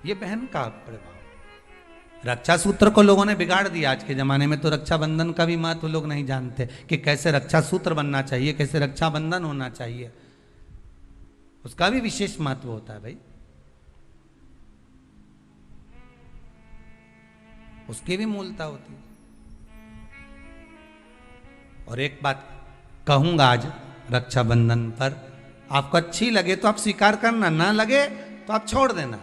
ये बहन का प्रभाव। रक्षा सूत्र को लोगों ने बिगाड़ दिया। आज के जमाने में तो रक्षाबंधन का भी महत्व लोग नहीं जानते कि कैसे रक्षा सूत्र बनना चाहिए, कैसे रक्षाबंधन होना चाहिए। उसका भी विशेष महत्व होता है भाई, उसकी भी मूलता होती है। और एक बात कहूंगा आज रक्षाबंधन पर, आपको अच्छी लगे तो आप स्वीकार करना, ना लगे तो आप छोड़ देना।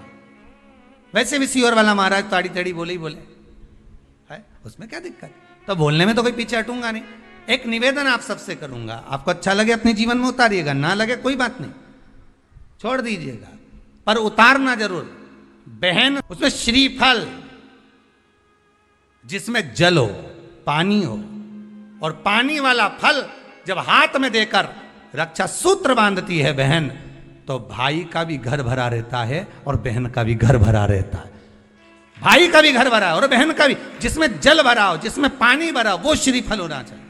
वैसे भी सीहोर वाला महाराज ताड़ी तड़ी बोले ही बोले है, उसमें क्या दिक्कत। तो बोलने में तो कोई पीछे हटूंगा नहीं। एक निवेदन आप सबसे करूंगा, आपको अच्छा लगे अपने जीवन में उतारिएगा, ना लगे कोई बात नहीं, छोड़ दीजिएगा, पर उतारना जरूर। बहन उसमें श्रीफल, जिसमें जल हो, पानी हो, और पानी वाला फल जब हाथ में देकर रक्षा सूत्र बांधती है बहन, तो भाई का भी घर भरा रहता है और बहन का भी घर भरा रहता है। भाई का भी घर भरा और बहन का भी। जिसमें जल भरा हो, जिसमें पानी भरा हो, वो श्रीफल होना चाहिए।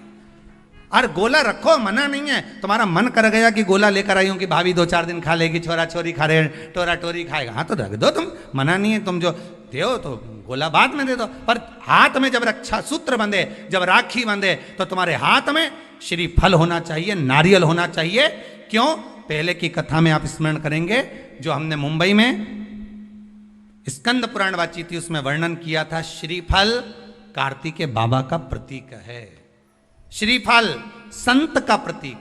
और गोला रखो, मना नहीं है। तुम्हारा मन कर गया कि गोला लेकर आई हूं कि भाभी 2-4 दिन खा लेगी, छोरा छोरी खा रहे, टोरा टोरी खाएगा, हाँ तो रख दो तुम, मना नहीं है। तुम जो दो तो गोला बाद में दे दो, पर हाथ में जब रक्षा सूत्र बंधे, जब राखी बंधे, तो तुम्हारे हाथ में श्रीफल होना चाहिए, नारियल होना चाहिए। क्यों? पहले की कथा में आप स्मरण करेंगे, जो हमने मुंबई में स्कंद पुराण वाची थी, उसमें वर्णन किया था। श्रीफल कार्तिकेय बाबा का प्रतीक है, श्रीफल संत का प्रतीक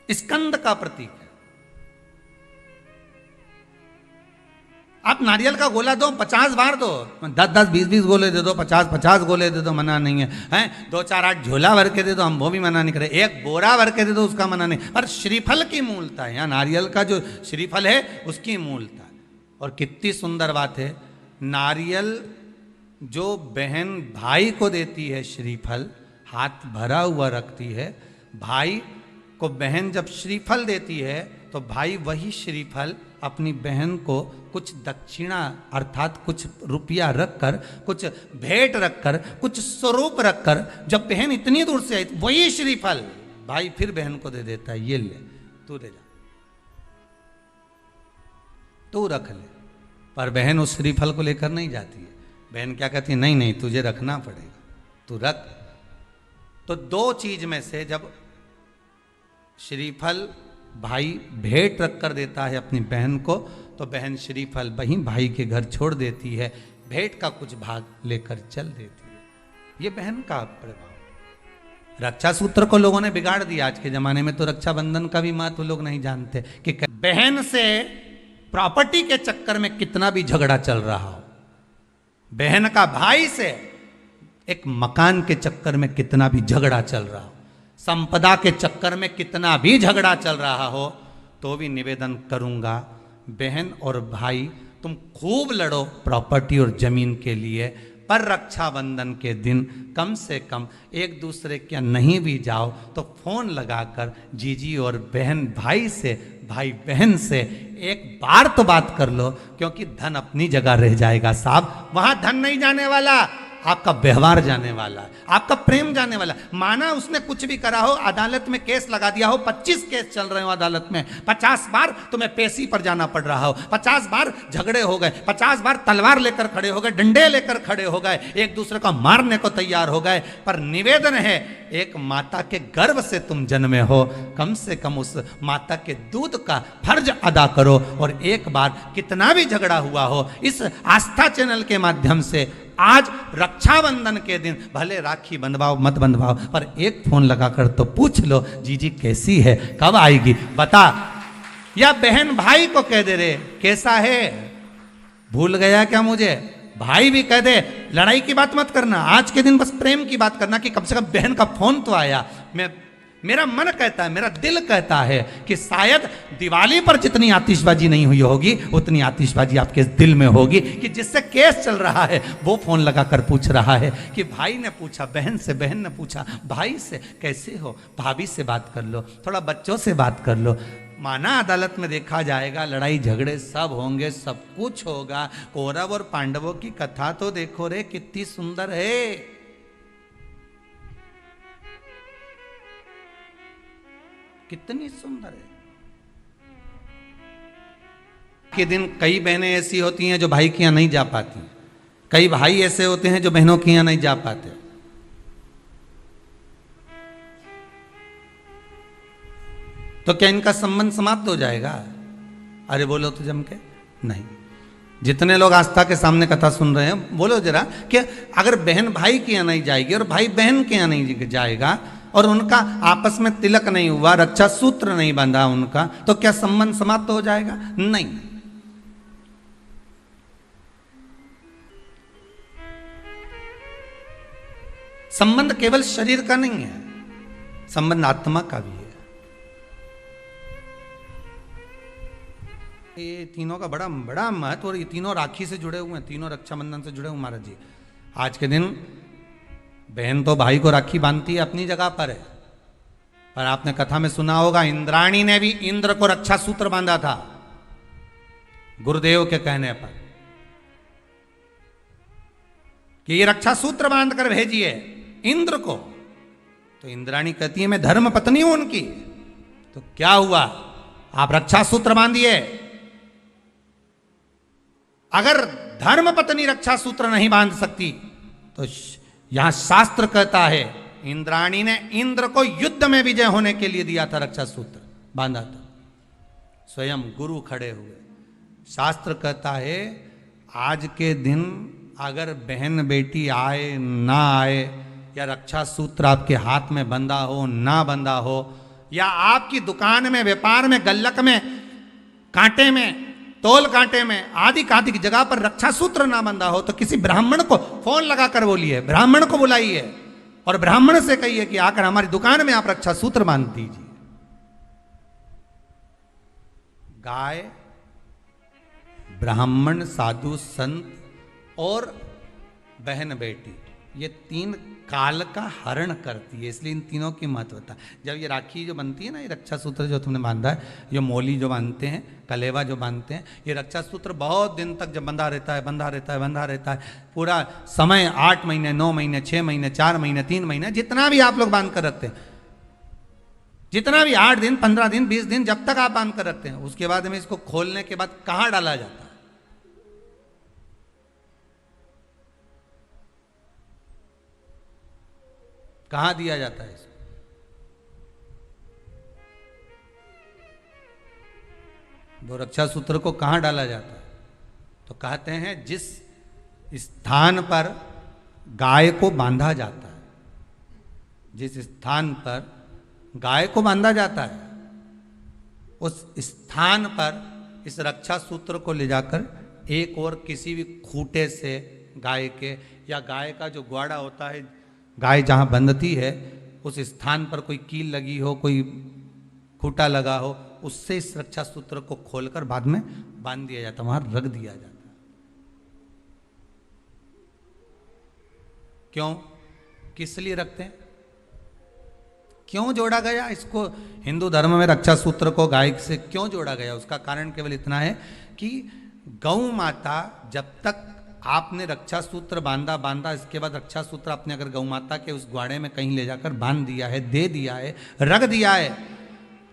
है, स्कंद का प्रतीक है। आप नारियल का गोला दो, 50 बार दो, 10-10, 20-20 गोले दे दो, 50-50 गोले दे दो, मना नहीं है, हैं 2-4-8 झोला भर के दे दो, हम वो भी मना नहीं करे। एक बोरा भर के दे दो, उसका मना नहीं। पर श्रीफल की मूलता है, यहाँ नारियल का जो श्रीफल है उसकी मूलता है। और कितनी सुंदर बात है, नारियल जो बहन भाई को देती है, श्रीफल हाथ भरा हुआ रखती है, भाई को बहन जब श्रीफल देती है, तो भाई वही श्रीफल अपनी बहन को कुछ दक्षिणा अर्थात कुछ रुपया रखकर, कुछ भेंट रखकर, कुछ स्वरूप रखकर, जब बहन इतनी दूर से आई, वही श्रीफल भाई फिर बहन को दे देता है, ये ले तू ले जा, तू रख ले। पर बहन उस श्रीफल को लेकर नहीं जाती है। बहन क्या कहती है, नहीं नहीं तुझे रखना पड़ेगा, तू रख। तो दो चीज में से जब श्रीफल भाई भेंट रख कर देता है अपनी बहन को, तो बहन श्रीफल वहीं भाई के घर छोड़ देती है, भेंट का कुछ भाग लेकर चल देती है। ये बहन का प्रभाव। रक्षा सूत्र को लोगों ने बिगाड़ दिया। आज के जमाने में तो रक्षाबंधन का भी महत्व लोग नहीं जानते कि बहन से प्रॉपर्टी के चक्कर में कितना भी झगड़ा चल रहा हो, बहन का भाई से एक मकान के चक्कर में कितना भी झगड़ा चल रहा हो, संपदा के चक्कर में कितना भी झगड़ा चल रहा हो, तो भी निवेदन करूंगा, बहन और भाई तुम खूब लड़ो प्रॉपर्टी और जमीन के लिए, पर रक्षाबंधन के दिन कम से कम एक दूसरे के नहीं भी जाओ तो फोन लगाकर जीजी और बहन भाई से, भाई बहन से एक बार तो बात कर लो। क्योंकि धन अपनी जगह रह जाएगा साहब, वहां धन नहीं जाने वाला, आपका व्यवहार जाने वाला है, आपका प्रेम जाने वाला। माना उसने कुछ भी करा हो, अदालत में केस लगा दिया हो, 25 केस चल रहे हो अदालत में, 50 बार तुम्हें पेशी पर जाना पड़ रहा हो, 50 बार झगड़े हो गए, 50 बार तलवार लेकर खड़े हो गए, डंडे लेकर खड़े हो गए, एक दूसरे को मारने को तैयार हो गए, पर निवेदन है, एक माता के गर्भ से तुम जन्मे हो, कम से कम उस माता के दूध का फर्ज अदा करो। और एक बार कितना भी झगड़ा हुआ हो, इस आस्था चैनल के माध्यम से आज रक्षाबंधन के दिन भले राखी बंधवाओ मत बंधवाओ, पर एक फोन लगाकर तो पूछ लो, जीजी कैसी है, कब आएगी बता। या बहन भाई को कह दे रे कैसा है, भूल गया क्या मुझे, भाई भी कह दे। लड़ाई की बात मत करना, आज के दिन बस प्रेम की बात करना कि कम से कम बहन का फोन तो आया। मेरा मन कहता है, मेरा दिल कहता है कि शायद दिवाली पर जितनी आतिशबाजी नहीं हुई होगी, उतनी आतिशबाजी आपके दिल में होगी कि जिससे केस चल रहा है वो फोन लगाकर पूछ रहा है कि भाई ने पूछा बहन से, बहन ने पूछा भाई से, कैसे हो, भाभी से बात कर लो, थोड़ा बच्चों से बात कर लो। माना अदालत में देखा जाएगा, लड़ाई झगड़े सब होंगे, सब कुछ होगा। कौरव और पांडवों की कथा तो देखो रे, कितनी सुंदर है। कितनी सुंदर है। के दिन कई बहनें ऐसी होती हैं जो भाई के यहाँ नहीं जा पाती, कई भाई ऐसे होते हैं जो बहनों के यहाँ नहीं जा पाते। तो क्या इनका संबंध समाप्त हो जाएगा? अरे बोलो तो जम के नहीं। जितने लोग आस्था के सामने कथा सुन रहे हैं, बोलो जरा कि अगर बहन भाई के यहाँ नहीं जाएगी और भाई बहन के यहाँ नहीं जाएगा और उनका आपस में तिलक नहीं हुआ, रक्षा सूत्र नहीं बंधा उनका, तो क्या संबंध समाप्त हो जाएगा? नहीं। संबंध केवल शरीर का नहीं है, संबंध आत्मा का भी है। ये तीनों का बड़ा बड़ा महत्व, और ये तीनों राखी से जुड़े हुए हैं, तीनों रक्षाबंधन से जुड़े हुए महाराज जी। आज के दिन बहन तो भाई को राखी बांधती है, अपनी जगह पर है, पर आपने कथा में सुना होगा इंद्राणी ने भी इंद्र को रक्षा सूत्र बांधा था गुरुदेव के कहने पर कि ये रक्षा सूत्र बांध कर भेजिए इंद्र को। तो इंद्राणी कहती है मैं धर्म पत्नी हूं उनकी। तो क्या हुआ? आप रक्षा सूत्र बांधिए। अगर धर्म पत्नी रक्षा सूत्र नहीं बांध सकती तो यहां शास्त्र कहता है इंद्राणी ने इंद्र को युद्ध में विजय होने के लिए दिया था, रक्षा सूत्र बांधा था, स्वयं गुरु खड़े हुए। शास्त्र कहता है आज के दिन अगर बहन बेटी आए ना आए, या रक्षा सूत्र आपके हाथ में बंधा हो ना बंधा हो, या आपकी दुकान में, व्यापार में, गल्लक में, कांटे में, तोल कांटे में, आदि आदि की जगह पर रक्षा सूत्र ना बंधा हो, तो किसी ब्राह्मण को फोन लगाकर बोलिए, ब्राह्मण को बुलाइए और ब्राह्मण से कहिए कि आकर हमारी दुकान में आप रक्षा सूत्र बांध दीजिए। गाय, ब्राह्मण, साधु, संत और बहन बेटी, ये तीन काल का हरण करती है, इसलिए इन तीनों की महत्वता। जब ये राखी जो बनती है ना, ये रक्षा सूत्र जो तुमने बांधा है, ये मोली जो बांधते हैं, कलेवा जो बांधते हैं, ये रक्षा सूत्र बहुत दिन तक जब बंधा रहता है, बंधा रहता है, बंधा रहता है, पूरा समय 8 महीने, 9 महीने, 6 महीने, 4 महीने, 3 महीने, जितना भी आप लोग बांध कर रखते हैं, जितना भी 8 दिन, 15 दिन, 20 दिन, जब तक आप बांध कर रखते हैं, उसके बाद में इसको खोलने के बाद कहाँ डाला जाता है? कहां दिया जाता है इसको? वो रक्षा सूत्र को कहां डाला जाता है? तो कहते हैं जिस स्थान पर गाय को बांधा जाता है, जिस स्थान पर गाय को बांधा जाता है, उस स्थान पर इस रक्षा सूत्र को ले जाकर एक और किसी भी खूंटे से गाय के, या गाय का जो ग्वाड़ा होता है, गाय जहाँ बंधती है उस स्थान पर कोई कील लगी हो, कोई खूंटा लगा हो, उससे इस रक्षा सूत्र को खोलकर बाद में बांध दिया जाता, वहां रख दिया जाता। क्यों? किस लिए रखते हैं? क्यों जोड़ा गया इसको? हिंदू धर्म में रक्षा सूत्र को गाय से क्यों जोड़ा गया? उसका कारण केवल इतना है कि गौ माता, जब तक आपने रक्षा सूत्र बांधा, इसके बाद रक्षा सूत्र आपने अगर गौ माता के उस ग्वाड़े में कहीं ले जाकर बांध दिया है, दे दिया है, रख दिया है,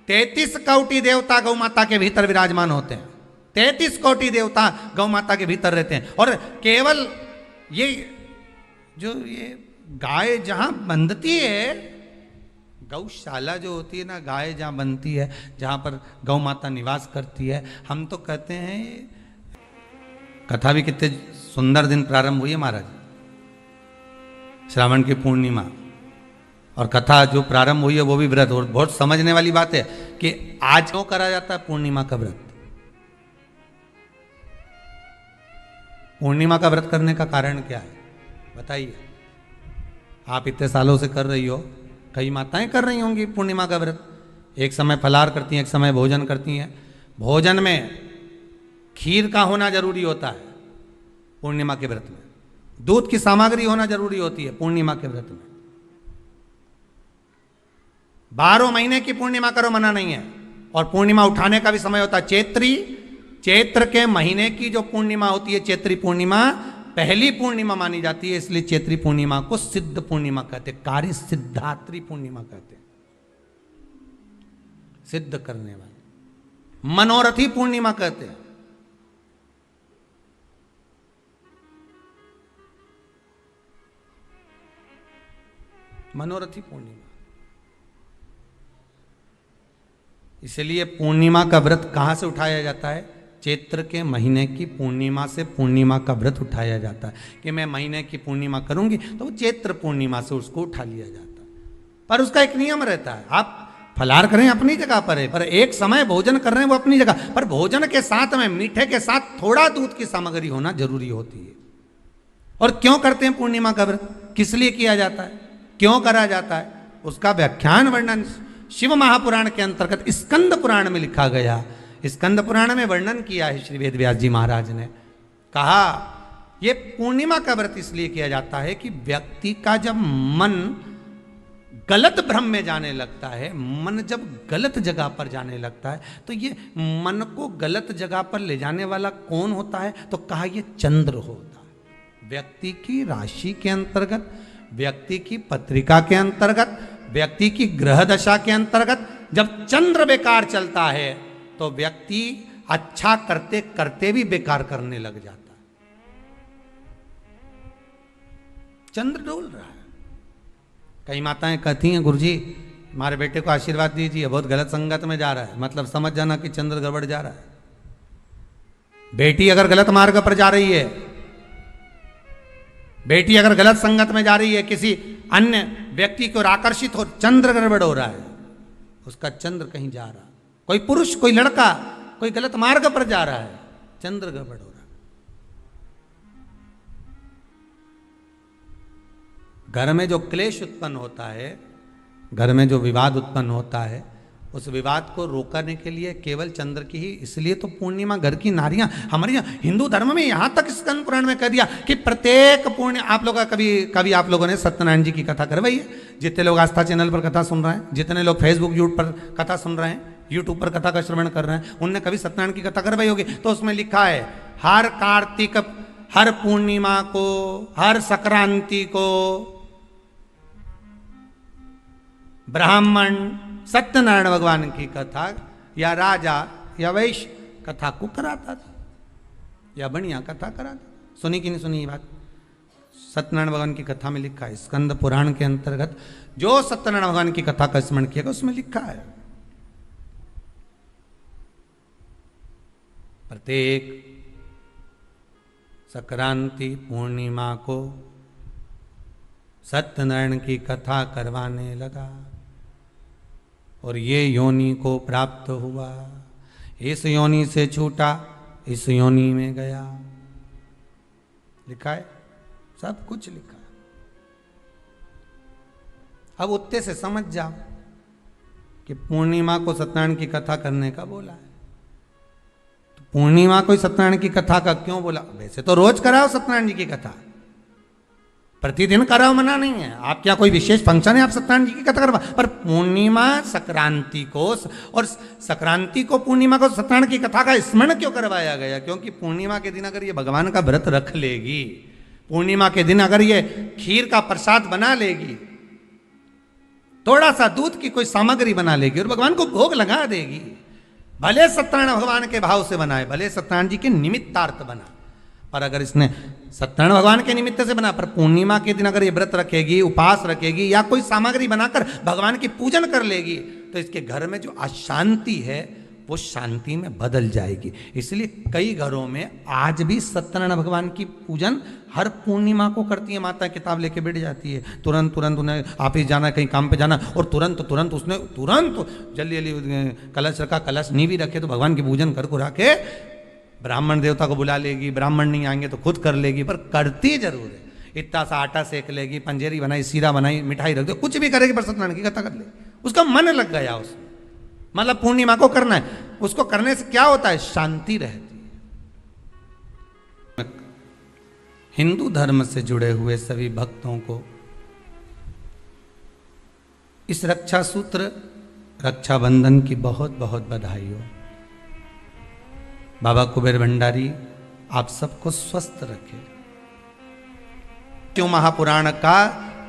33 कोटि देवता गौ माता के भीतर विराजमान होते हैं, 33 कोटि देवता गौ माता के भीतर रहते हैं। और केवल ये जो ये गाय जहां बंधती है, गौशाला जो होती है ना, गाय जहां बनती है, जहां पर गौ माता निवास करती है, हम तो कहते हैं कथा भी कितने सुंदर दिन प्रारंभ हुई है महाराज, श्रावण की पूर्णिमा, और कथा जो प्रारंभ हुई है वो भी व्रत। और बहुत समझने वाली बात है कि आज क्यों करा जाता है पूर्णिमा का व्रत? पूर्णिमा का व्रत करने का कारण क्या है बताइए? आप इतने सालों से कर रही हो, कई माताएं कर रही होंगी पूर्णिमा का व्रत, एक समय फलाहार करती हैं, एक समय भोजन करती हैं। भोजन में खीर का होना जरूरी होता है पूर्णिमा के व्रत में, दूध की सामग्री होना जरूरी होती है पूर्णिमा के व्रत में। 12 महीने की पूर्णिमा करो, मना नहीं है। और पूर्णिमा उठाने का भी समय होता है चैत्री, चैत्र के महीने की जो पूर्णिमा होती है, चैत्री पूर्णिमा पहली पूर्णिमा मानी जाती है, इसलिए चैत्री पूर्णिमा को सिद्ध पूर्णिमा कहते हैं, कार्य सिद्धात्री पूर्णिमा कहते हैं, सिद्ध करने वाले, मनोरथी पूर्णिमा कहते हैं। मनोरथी पूर्णिमा। इसलिए पूर्णिमा का व्रत कहाँ से उठाया जाता है? चैत्र के महीने की पूर्णिमा से पूर्णिमा का व्रत उठाया जाता है कि मैं महीने की पूर्णिमा करूंगी तो वो चैत्र पूर्णिमा से उसको उठा लिया जाता है। पर उसका एक नियम रहता है, आप फलाहार करें अपनी जगह पर है, पर एक समय भोजन कर रहे हैं वो अपनी जगह पर, भोजन के साथ में मीठे के साथ थोड़ा दूध की सामग्री होना जरूरी होती है। और क्यों करते हैं पूर्णिमा का व्रत, किस लिए किया जाता है, क्यों करा जाता है, उसका व्याख्यान वर्णन शिव महापुराण के अंतर्गत स्कंद पुराण में लिखा गया। स्कंद पुराण में वर्णन किया है श्री वेद व्यास जी महाराज ने। कहा यह पूर्णिमा का व्रत इसलिए किया जाता है कि व्यक्ति का जब मन गलत भ्रम में जाने लगता है, मन जब गलत जगह पर जाने लगता है, तो ये मन को गलत जगह पर ले जाने वाला कौन होता है? तो कहा यह चंद्र होता है। व्यक्ति की राशि के अंतर्गत, व्यक्ति की पत्रिका के अंतर्गत, व्यक्ति की ग्रह दशा के अंतर्गत जब चंद्र बेकार चलता है तो व्यक्ति अच्छा करते करते भी बेकार करने लग जाता है। चंद्र डोल रहा है। कई माताएं कहती हैं गुरुजी हमारे बेटे को आशीर्वाद दीजिए, बहुत गलत संगत में जा रहा है, मतलब समझ जाना कि चंद्र गड़बड़ जा रहा है। बेटी अगर गलत मार्ग पर जा रही है, बेटी अगर गलत संगत में जा रही है, किसी अन्य व्यक्ति की ओर आकर्षित हो, चंद्र गड़बड़ हो रहा है, उसका चंद्र कहीं जा रहा है। कोई पुरुष, कोई लड़का कोई गलत मार्ग पर जा रहा है, चंद्र गड़बड़ हो रहा है। घर में जो क्लेश उत्पन्न होता है, घर में जो विवाद उत्पन्न होता है, उस विवाद को रोकने के लिए केवल चंद्र की ही, इसलिए तो पूर्णिमा घर की नारियां हमारे यहाँ हिंदू धर्म में यहां तक स्कंद पुराण में कह दिया कि प्रत्येक पूर्णिमा, आप लोग कभी आप लोगों ने सत्यनारायण जी की कथा करवाई है? जितने लोग आस्था चैनल पर कथा सुन रहे हैं, जितने लोग फेसबुक यूट्यूब पर कथा सुन रहे हैं, यूट्यूब पर कथा का श्रवण कर रहे हैं, उनने कभी सत्यनारायण की कथा करवाई होगी। तो उसमें लिखा है हर कार्तिक, हर पूर्णिमा को, हर संक्रांति को ब्राह्मण सत्यनारायण भगवान की कथा या राजा या वैश्य कथा को कराता था या बढ़िया कथा कराता। सुनी कि नहीं सुनी ये बात? सत्यनारायण भगवान की कथा में लिखा है, स्कंद पुराण के अंतर्गत जो सत्यनारायण भगवान की कथा का स्मरण किया उसमें लिखा है प्रत्येक संक्रांति पूर्णिमा को सत्यनारायण की कथा करवाने लगा और ये योनि को प्राप्त हुआ, इस योनि से छूटा, इस योनि में गया। लिखा है, सब कुछ लिखा है। अब उत्ते से समझ जाओ कि पूर्णिमा को सत्यनारायण की कथा करने का बोला है, तो पूर्णिमा को सत्यनारायण की कथा का क्यों बोला? वैसे तो रोज कराओ सत्यनारायण जी की कथा, प्रतिदिन कराओ, मना नहीं है। आप क्या कोई विशेष फंक्शन है आप सत्यनारायण जी की कथा करवा, पर पूर्णिमा संक्रांति को और संक्रांति को पूर्णिमा को सत्यनारायण की कथा का स्मरण क्यों करवाया गया? क्योंकि पूर्णिमा के दिन अगर ये भगवान का व्रत रख लेगी, पूर्णिमा के दिन अगर ये खीर का प्रसाद बना लेगी, थोड़ा सा दूध की कोई सामग्री बना लेगी और भगवान को भोग लगा देगी, भले सत्यनारायण भगवान के भाव से बनाए, भले सत्यनारायण जी के निमित्तार्थ बना, पर अगर इसने सत्यनारायण भगवान के निमित्त से बना, पर पूर्णिमा के दिन अगर ये व्रत रखेगी, उपास रखेगी या कोई सामग्री बनाकर भगवान की पूजन कर लेगी, तो इसके घर में जो अशांति है वो शांति में बदल जाएगी। इसलिए कई घरों में आज भी सत्यनारायण भगवान की पूजन हर पूर्णिमा को करती है। माता किताब लेके बैठ जाती है, तुरंत तुरंत उन्हें ऑफिस जाना, कहीं काम पे जाना, और तुरंत उसने जल्दी जल्दी कलश रखा, कलश नहीं भी रखे तो भगवान की पूजन कर को रखे, ब्राह्मण देवता को बुला लेगी, ब्राह्मण नहीं आएंगे तो खुद कर लेगी, पर करती जरूर है। इतना सा आटा सेक लेगी, पंजेरी बनाई, सीरा बनाई, मिठाई रख दो, कुछ भी करेगी पर सत्यनारायण की कथा कर ले, उसका मन लग गया उसमें। मतलब पूर्णिमा को करना है, उसको करने से क्या होता है? शांति रहती है। हिंदू धर्म से जुड़े हुए सभी भक्तों को इस रक्षा सूत्र रक्षाबंधन की बहुत बहुत बधाई हो। बाबा कुबेर भंडारी आप सबको स्वस्थ रखे। क्यों महापुराण का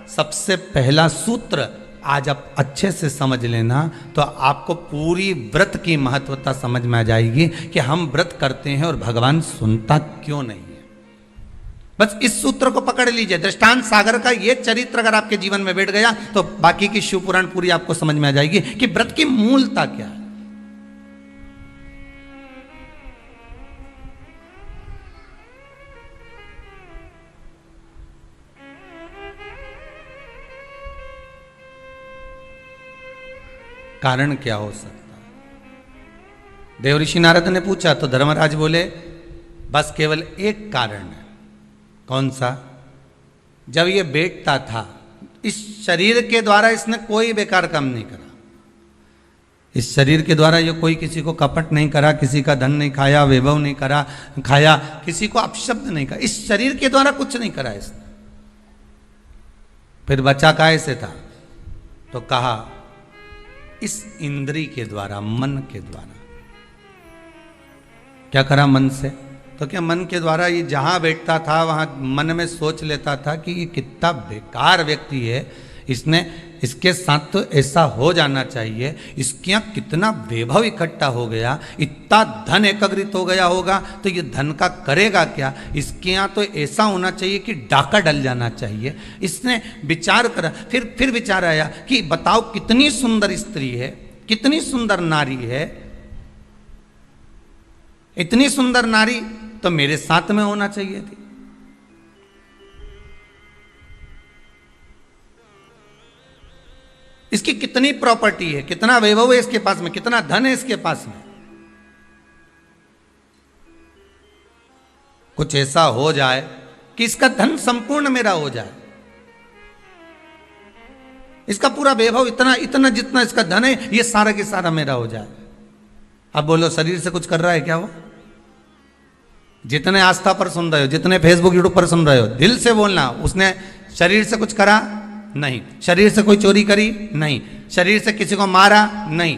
सबसे पहला सूत्र आज आप अच्छे से समझ लेना तो आपको पूरी व्रत की महत्वता समझ में आ जाएगी कि हम व्रत करते हैं और भगवान सुनता क्यों नहीं है। बस इस सूत्र को पकड़ लीजिए। दृष्टांत सागर का ये चरित्र अगर आपके जीवन में बैठ गया तो बाकी की शिव पुराण पूरी आपको समझ में आ जाएगी कि व्रत की मूलता क्या है। कारण क्या हो सकता है? देव ऋषि नारद ने पूछा तो धर्मराज बोले बस केवल एक कारण है। कौन सा? जब ये बैठता था इस शरीर के द्वारा इसने कोई बेकार काम नहीं करा। इस शरीर के द्वारा ये कोई किसी को कपट नहीं करा, किसी का धन नहीं खाया, वैभव नहीं करा खाया, किसी को अपशब्द नहीं कहा। इस शरीर के द्वारा कुछ नहीं करा इसने। फिर बचा काहे से था? तो कहा इस इंद्री के द्वारा, मन के द्वारा। क्या करा मन से? तो क्या मन के द्वारा ये जहां बैठता था वहां मन में सोच लेता था कि ये कितना बेकार व्यक्ति है, इसने इसके साथ तो ऐसा हो जाना चाहिए, इसके यहाँ कितना वैभव इकट्ठा हो गया, इतना धन एकत्रित हो गया होगा तो ये धन का करेगा क्या, इसके यहाँ तो ऐसा होना चाहिए कि डाका डल जाना चाहिए। इसने विचार करा, फिर विचार आया कि बताओ कितनी सुंदर स्त्री है, कितनी सुंदर नारी है, इतनी सुंदर नारी तो मेरे साथ में होना चाहिए थी। इसकी कितनी प्रॉपर्टी है, कितना वैभव है इसके पास में, कितना धन है इसके पास में। कुछ ऐसा हो जाए कि इसका धन संपूर्ण मेरा हो जाए, इसका पूरा वैभव इतना इतना जितना इसका धन है ये सारा के सारा मेरा हो जाए। अब बोलो शरीर से कुछ कर रहा है क्या वो? जितने आस्था पर सुन रहे हो, जितने फेसबुक यूट्यूब पर सुन रहे हो, दिल से बोलना, उसने शरीर से कुछ करा? नहीं। शरीर से कोई चोरी करी? नहीं। शरीर से किसी को मारा? नहीं।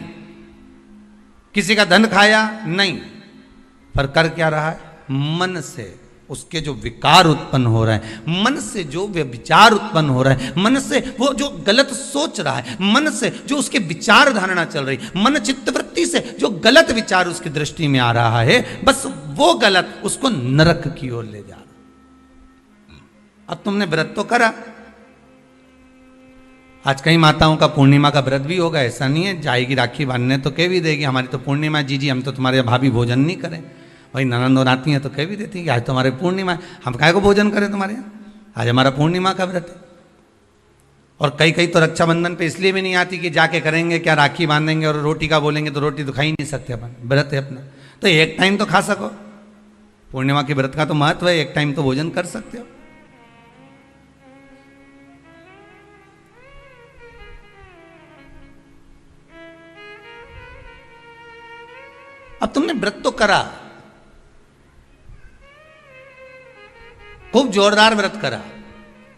किसी का धन खाया? नहीं। पर कर क्या रहा है? मन से उसके जो विकार उत्पन्न हो रहे हैं, मन से जो विचार उत्पन्न हो रहे हैं, मन से वो जो गलत सोच रहा है, मन से जो उसके विचार धारणा चल रही, मन चित्तवृत्ति से जो गलत विचार उसकी दृष्टि में आ रहा है, बस वो गलत उसको नरक की ओर ले जा रहा। अब तुमने व्रत तो करा, आज कई माताओं का पूर्णिमा का व्रत भी होगा, ऐसा नहीं है, जाएगी राखी बांधने तो कह भी देगी हमारी तो पूर्णिमा जीजी, हम तो तुम्हारे भाभी भोजन नहीं करें। वही ननंद और आती हैं तो कह भी देती हैं कि आज तुम्हारे पूर्णिमा है, हम काहे को भोजन करें तुम्हारे यहाँ, आज हमारा पूर्णिमा का व्रत है। और कई तो रक्षाबंधन पे इसलिए भी नहीं आती कि जाके करेंगे क्या, राखी बांधेंगे और रोटी का बोलेंगे तो रोटी तो खा ही नहीं सकते अपन, व्रत है अपना, तो एक टाइम तो खा सको। पूर्णिमा के व्रत का तो महत्व है, एक टाइम तो भोजन कर सकते हो। अब तुमने व्रत तो करा, खूब जोरदार व्रत करा,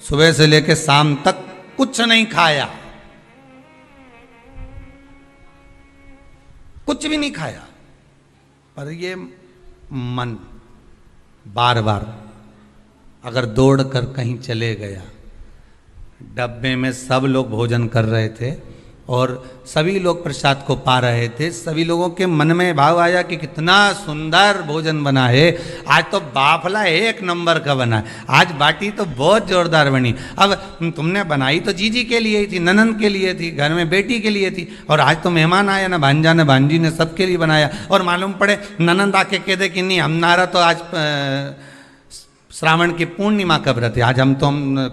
सुबह से लेकर शाम तक कुछ नहीं खाया, कुछ भी नहीं खाया, पर ये मन बार बार अगर दौड़ कर कहीं चले गया, डब्बे में सब लोग भोजन कर रहे थे और सभी लोग प्रसाद को पा रहे थे, सभी लोगों के मन में भाव आया कि कितना सुंदर भोजन बना है, आज तो बाफला एक नंबर का बना है, आज बाटी तो बहुत जोरदार बनी। अब तुमने बनाई तो जीजी के लिए ही थी, ननंद के लिए थी, घर में बेटी के लिए थी, और आज तो मेहमान आया ना, भांजा ने भांजी ने सबके लिए बनाया, और मालूम पड़े ननंद आके कह दे कि नहीं हमारा तो आज श्रावण की पूर्णिमा का व्रत है, आज हम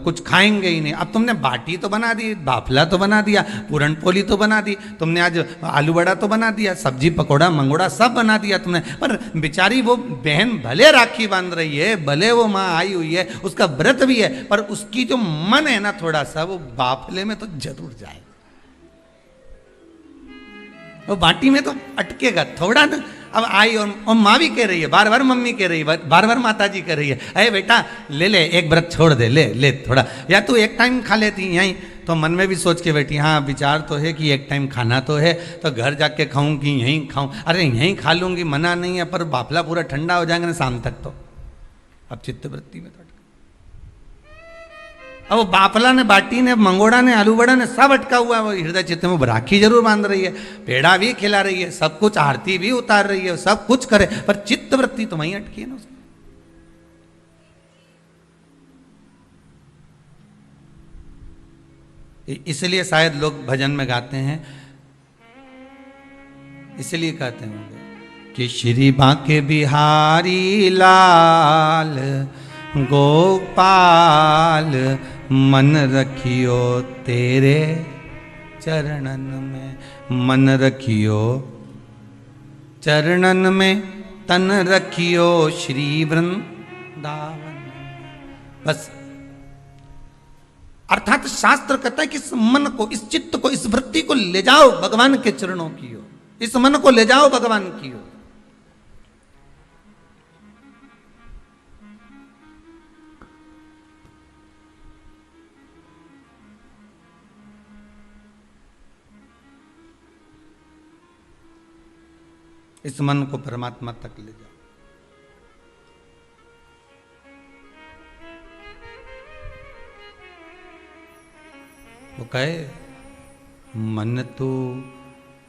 कुछ खाएंगे ही नहीं। अब तुमने बाटी तो बना दी, बाफला तो बना दिया, पूरन पोली तो बना दी, तुमने आज आलू बड़ा तो बना दिया, सब्जी पकौड़ा मंगोड़ा सब बना दिया तुमने, पर बेचारी वो बहन भले राखी बांध रही है, भले वो माँ आई हुई है, उसका व्रत भी है, पर उसकी जो मन है ना थोड़ा सा वो बाफले में तो जरूर जाए, वो बाटी में तो अटकेगा थोड़ा ना। अब आई और माँ भी कह रही है, बार बार मम्मी कह रही है, बार बार माता जी कह रही है, अरे बेटा ले ले एक व्रत छोड़ दे, ले ले थोड़ा, या तू एक टाइम खा लेती यहीं, तो मन में भी सोच के बैठी, हाँ विचार तो है कि एक टाइम खाना तो है, तो घर जाके खाऊं कि यहीं खाऊं, अरे यहीं खा लूंगी मना नहीं है, पर बाफला पूरा ठंडा हो जाएगा ना शाम तक तो। अब चित्तवृत्ति में तो अब वो बाफला ने बाटी ने मंगोड़ा ने आलू बड़ा ने सब अटका हुआ है, वो हृदय चित्त में राखी जरूर बांध रही है, पेड़ा भी खिला रही है, सब कुछ आरती भी उतार रही है, सब कुछ करे, पर चित्त वृत्ति तो वहीं अटकी है ना उसकी। इसलिए शायद लोग भजन में गाते हैं, इसलिए कहते होंगे कि श्री बांके बिहारी लाल गोपाल मन रखियो तेरे चरणन में, मन रखियो चरणन में, तन रखियो श्री वृंदावन। बस अर्थात शास्त्र कहता है कि इस मन को, इस चित्त को, इस वृत्ति को ले जाओ भगवान के चरणों की ओर, इस मन को ले जाओ भगवान की ओर। इस मन को परमात्मा तक ले जाओ। वो कहे मन तू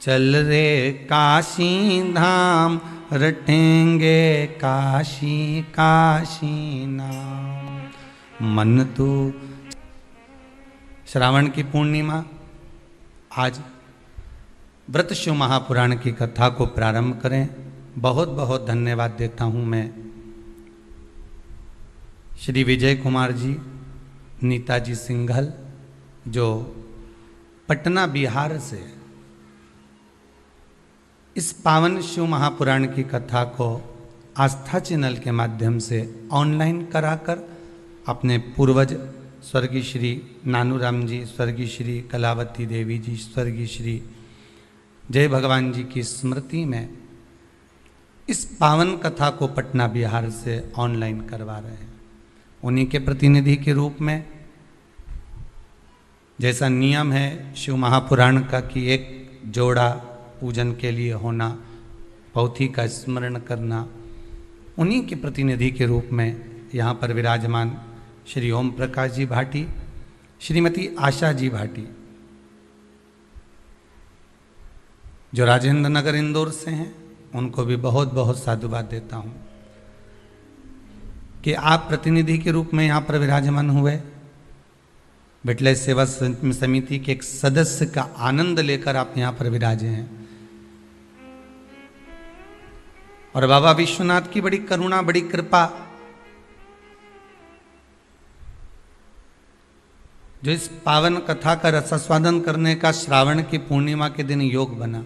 चल रे काशी धाम, रटेंगे काशी काशी नाम। मन तू। श्रावण की पूर्णिमा, आज व्रत शिव महापुराण की कथा को प्रारंभ करें। बहुत बहुत धन्यवाद देता हूँ मैं श्री विजय कुमार जी, नीता जी सिंघल, जो पटना बिहार से इस पावन शिव महापुराण की कथा को आस्था चैनल के माध्यम से ऑनलाइन कराकर अपने पूर्वज स्वर्गीय श्री नानूराम जी, स्वर्गीय श्री कलावती देवी जी, स्वर्गीय श्री जय भगवान जी की स्मृति में इस पावन कथा को पटना बिहार से ऑनलाइन करवा रहे हैं। उन्हीं के प्रतिनिधि के रूप में, जैसा नियम है शिव महापुराण का कि एक जोड़ा पूजन के लिए होना, पौथी का स्मरण करना, उन्हीं के प्रतिनिधि के रूप में यहाँ पर विराजमान श्री ओम प्रकाश जी भाटी, श्रीमती आशा जी भाटी, जो राजेंद्र नगर इंदौर से हैं, उनको भी बहुत बहुत साधुवाद देता हूँ कि आप प्रतिनिधि के रूप में यहाँ पर विराजमान हुए। बिटले सेवा समिति के एक सदस्य का आनंद लेकर आप यहाँ पर विराजे हैं। और बाबा विश्वनाथ की बड़ी करुणा, बड़ी कृपा, जो इस पावन कथा का रसास्वादन करने का श्रावण की पूर्णिमा के दिन योग बना।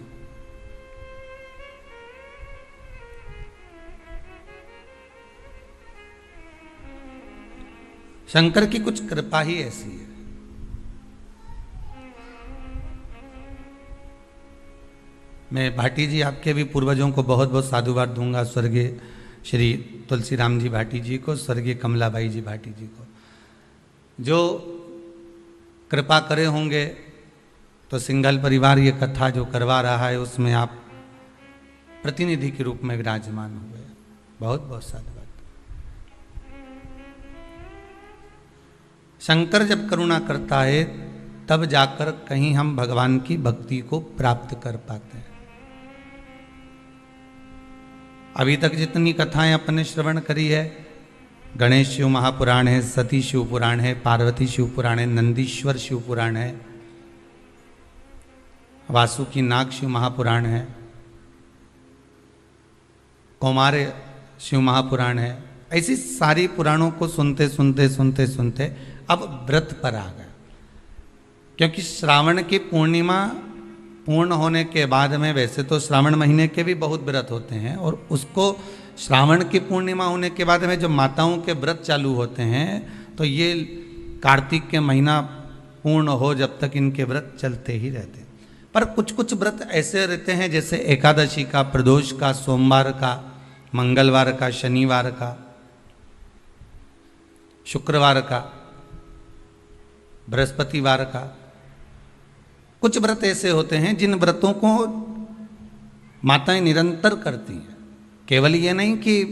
शंकर की कुछ कृपा ही ऐसी है। मैं भाटी जी, आपके भी पूर्वजों को बहुत बहुत साधुवाद दूंगा, स्वर्गीय श्री तुलसीराम जी भाटी जी को, स्वर्गीय कमलाबाई जी भाटी जी को, जो कृपा करे होंगे। तो सिंघल परिवार ये कथा जो करवा रहा है उसमें आप प्रतिनिधि के रूप में विराजमान हुए। बहुत बहुत साधुवाद। शंकर जब करुणा करता है तब जाकर कहीं हम भगवान की भक्ति को प्राप्त कर पाते हैं। अभी तक जितनी कथाएं अपने श्रवण करी है, गणेश शिव महापुराण है, सती शिव पुराण है, पार्वती शिव पुराण है, नंदीश्वर शिव पुराण है, वासुकी नाग शिव महापुराण है, कौमार्य शिव महापुराण है। ऐसी सारी पुराणों को सुनते सुनते सुनते सुनते अब व्रत पर आ गए, क्योंकि श्रावण की पूर्णिमा पूर्ण होने के बाद में, वैसे तो श्रावण महीने के भी बहुत व्रत होते हैं, और उसको श्रावण की पूर्णिमा होने के बाद में जब माताओं के व्रत चालू होते हैं तो ये कार्तिक के महीना पूर्ण हो जब तक इनके व्रत चलते ही रहते हैं। पर कुछ कुछ व्रत ऐसे रहते हैं, जैसे एकादशी का, प्रदोष का, सोमवार का, मंगलवार का, शनिवार का, शुक्रवार का, बृहस्पतिवार का। कुछ व्रत ऐसे होते हैं जिन व्रतों को माताएं निरंतर करती हैं। केवल ये नहीं कि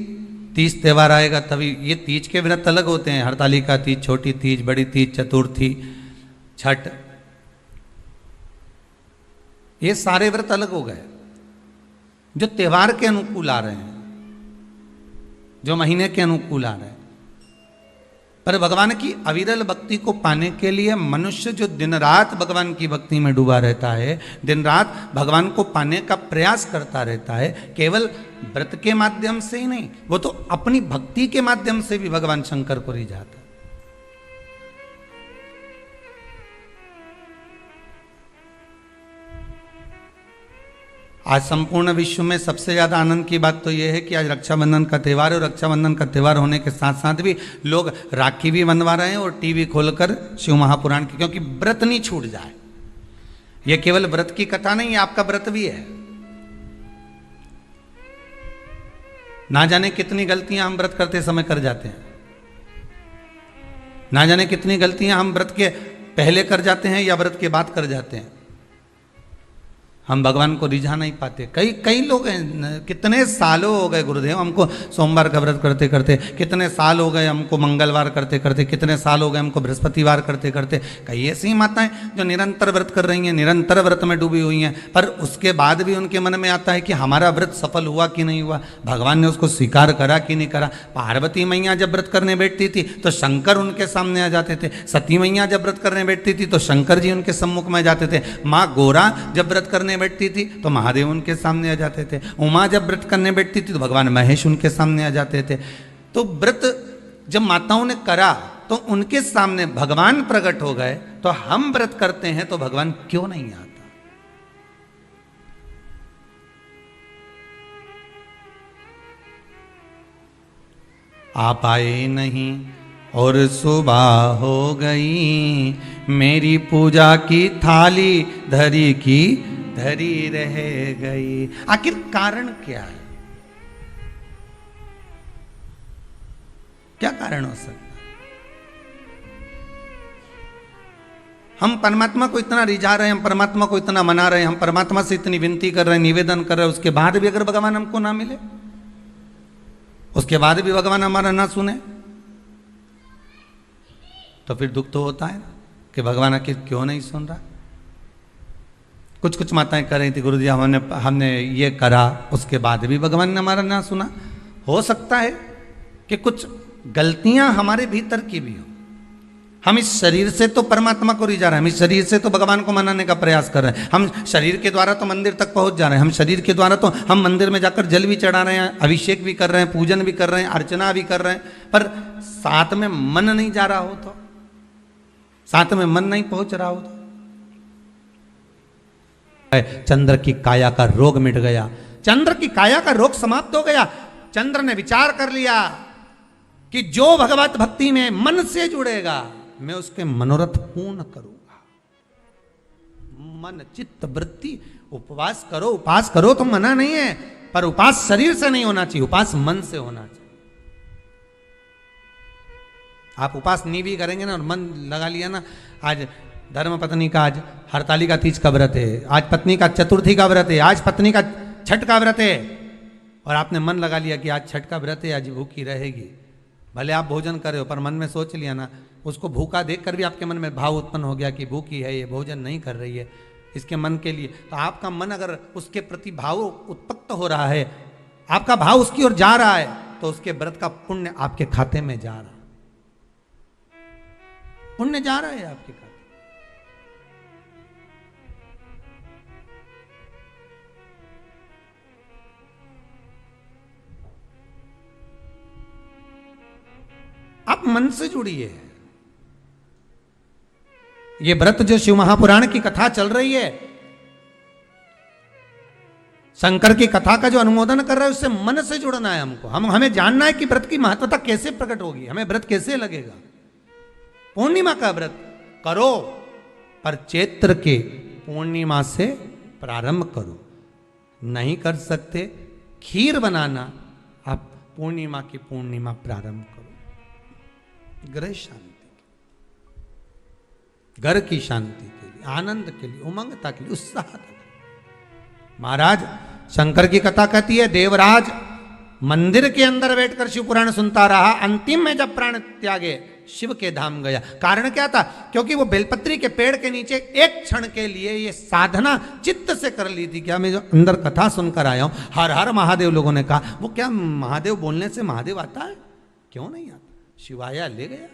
तीज त्यौहार आएगा तभी, ये तीज के व्रत अलग होते हैं। हरतालिका तीज, छोटी तीज, बड़ी तीज, चतुर्थी, छठ, ये सारे व्रत अलग हो गए जो त्यौहार के अनुकूल आ रहे हैं, जो महीने के अनुकूल आ रहे हैं। पर भगवान की अविरल भक्ति को पाने के लिए मनुष्य जो दिन रात भगवान की भक्ति में डूबा रहता है, दिन रात भगवान को पाने का प्रयास करता रहता है, केवल व्रत के माध्यम से ही नहीं, वो तो अपनी भक्ति के माध्यम से भी भगवान शंकर को रिझाता है। आज संपूर्ण विश्व में सबसे ज्यादा आनंद की बात तो यह है कि आज रक्षाबंधन का त्यौहार है, और रक्षाबंधन का त्यौहार होने के साथ साथ भी लोग राखी भी बनवा रहे हैं और टीवी खोलकर शिव महापुराण की, क्योंकि व्रत नहीं छूट जाए। यह केवल व्रत की कथा नहीं है, आपका व्रत भी है। ना जाने कितनी गलतियां हम व्रत करते समय कर जाते हैं, ना जाने कितनी गलतियां हम व्रत के पहले कर जाते हैं या व्रत के बाद कर जाते हैं। हम भगवान को रिझा नहीं पाते। कई लोग हैं, कितने सालों हो गए गुरुदेव हमको सोमवार का व्रत करते करते, कितने साल हो गए हमको मंगलवार करते करते, कितने साल हो गए हमको बृहस्पतिवार करते करते। कई ऐसी माताएं जो निरंतर व्रत कर रही हैं, निरंतर व्रत में डूबी हुई हैं, पर उसके बाद भी उनके मन में आता है कि हमारा व्रत सफल हुआ कि नहीं हुआ, भगवान ने उसको स्वीकार करा कि नहीं करा। पार्वती मैया जब व्रत करने बैठती थी तो शंकर उनके सामने आ जाते थे, सती मैया जब व्रत करने बैठती थी तो शंकर जी उनके सम्मुख में जाते थे, माँ गोरा जब व्रत करने बैठती थी तो महादेव उनके सामने आ जाते थे, उमा जब व्रत करने बैठती थी तो भगवान महेश उनके सामने आ जाते थे। तो व्रत जब माताओं ने करा तो उनके सामने भगवान प्रकट हो गए, तो हम व्रत करते हैं तो भगवान क्यों नहीं आता? आप आए नहीं और सुबह हो गई, मेरी पूजा की थाली धरी की धरी रह गई। आखिर कारण क्या है? क्या कारण हो सकता है? हम परमात्मा को इतना रिझा रहे हैं, हम परमात्मा को इतना मना रहे हैं, हम परमात्मा से इतनी विनती कर रहे हैं, निवेदन कर रहे हैं, उसके बाद भी अगर भगवान हमको ना मिले, उसके बाद भी भगवान हमारा ना सुने, तो फिर दुख तो होता है ना कि भगवान आखिर क्यों नहीं सुन रहा। कुछ माताएं कर रही थी, गुरु जी हमने ये करा, उसके बाद भी भगवान ने हमारा ना सुना। हो सकता है कि कुछ गलतियां हमारे भीतर की भी हो। हम इस शरीर से तो परमात्मा को रिझा रहे हैं, हम इस शरीर से तो भगवान को मनाने का प्रयास कर रहे हैं, हम शरीर के द्वारा तो मंदिर तक पहुंच जा रहे हैं, हम शरीर के द्वारा तो हम मंदिर में जाकर जल भी चढ़ा रहे हैं, अभिषेक भी कर रहे हैं, पूजन भी कर रहे हैं, अर्चना भी कर रहे हैं, पर साथ में मन नहीं जा रहा हो, तो साथ में मन नहीं पहुंच रहा हो, तो चंद्र की काया का रोग मिट गया, चंद्र की काया का रोग समाप्त हो गया। चंद्र ने विचार कर लिया कि जो भगवत भक्ति में मन से जुड़ेगा मैं उसके मनोरथ पूर्ण करूंगा। मन चित्त वृत्ति, उपवास करो, उपास करो तो मना नहीं है, पर उपास शरीर से नहीं होना चाहिए, उपास मन से होना चाहिए। आप उपास नहीं भी करेंगे ना और मन लगा लिया ना, आज धर्म पत्नी का आज हरतालिका तीज का व्रत है, आज पत्नी का चतुर्थी का व्रत है, आज पत्नी का छठ का व्रत है, और आपने मन लगा लिया कि आज छठ का व्रत है, आज भूखी रहेगी। भले आप भोजन कर रहे हो, पर मन में सोच लिया ना, उसको भूखा देखकर भी आपके मन में भाव उत्पन्न हो गया कि भूखी है, ये भोजन नहीं कर रही है, इसके मन के लिए। तो आपका मन अगर उसके प्रति भाव उत्पन्न हो रहा है, आपका भाव उसकी ओर जा रहा है, तो उसके व्रत का पुण्य आपके खाते में जा रहा है, पुण्य जा रहा है आपके खाते। आप मन से जुड़िए। ये व्रत जो शिव महापुराण की कथा चल रही है, शंकर की कथा का जो अनुमोदन कर रहा है, उससे मन से जुड़ना है हमको। हमें जानना है कि व्रत की महत्वता कैसे प्रकट होगी, हमें व्रत कैसे लगेगा। पूर्णिमा का व्रत करो, पर चैत्र के पूर्णिमा से प्रारंभ करो। नहीं कर सकते, खीर बनाना, आप पूर्णिमा की पूर्णिमा प्रारंभ करो। गृह शांति, घर की शांति के लिए, आनंद के लिए, उमंगता के लिए, उत्साह। महाराज शंकर की कथा कहती है, देवराज मंदिर के अंदर बैठकर शिव पुराण सुनता रहा, अंतिम में जब प्राण त्यागे शिव के धाम गया। कारण क्या था? क्योंकि वो बेलपत्री के पेड़ के नीचे एक क्षण के लिए ये साधना चित्त से कर ली थी। क्या मैं जो अंदर कथा सुनकर आया हूं, हर हर महादेव लोगों ने कहा, वो क्या महादेव बोलने से महादेव आता है? क्यों नहीं आता? शिवाया ले गया।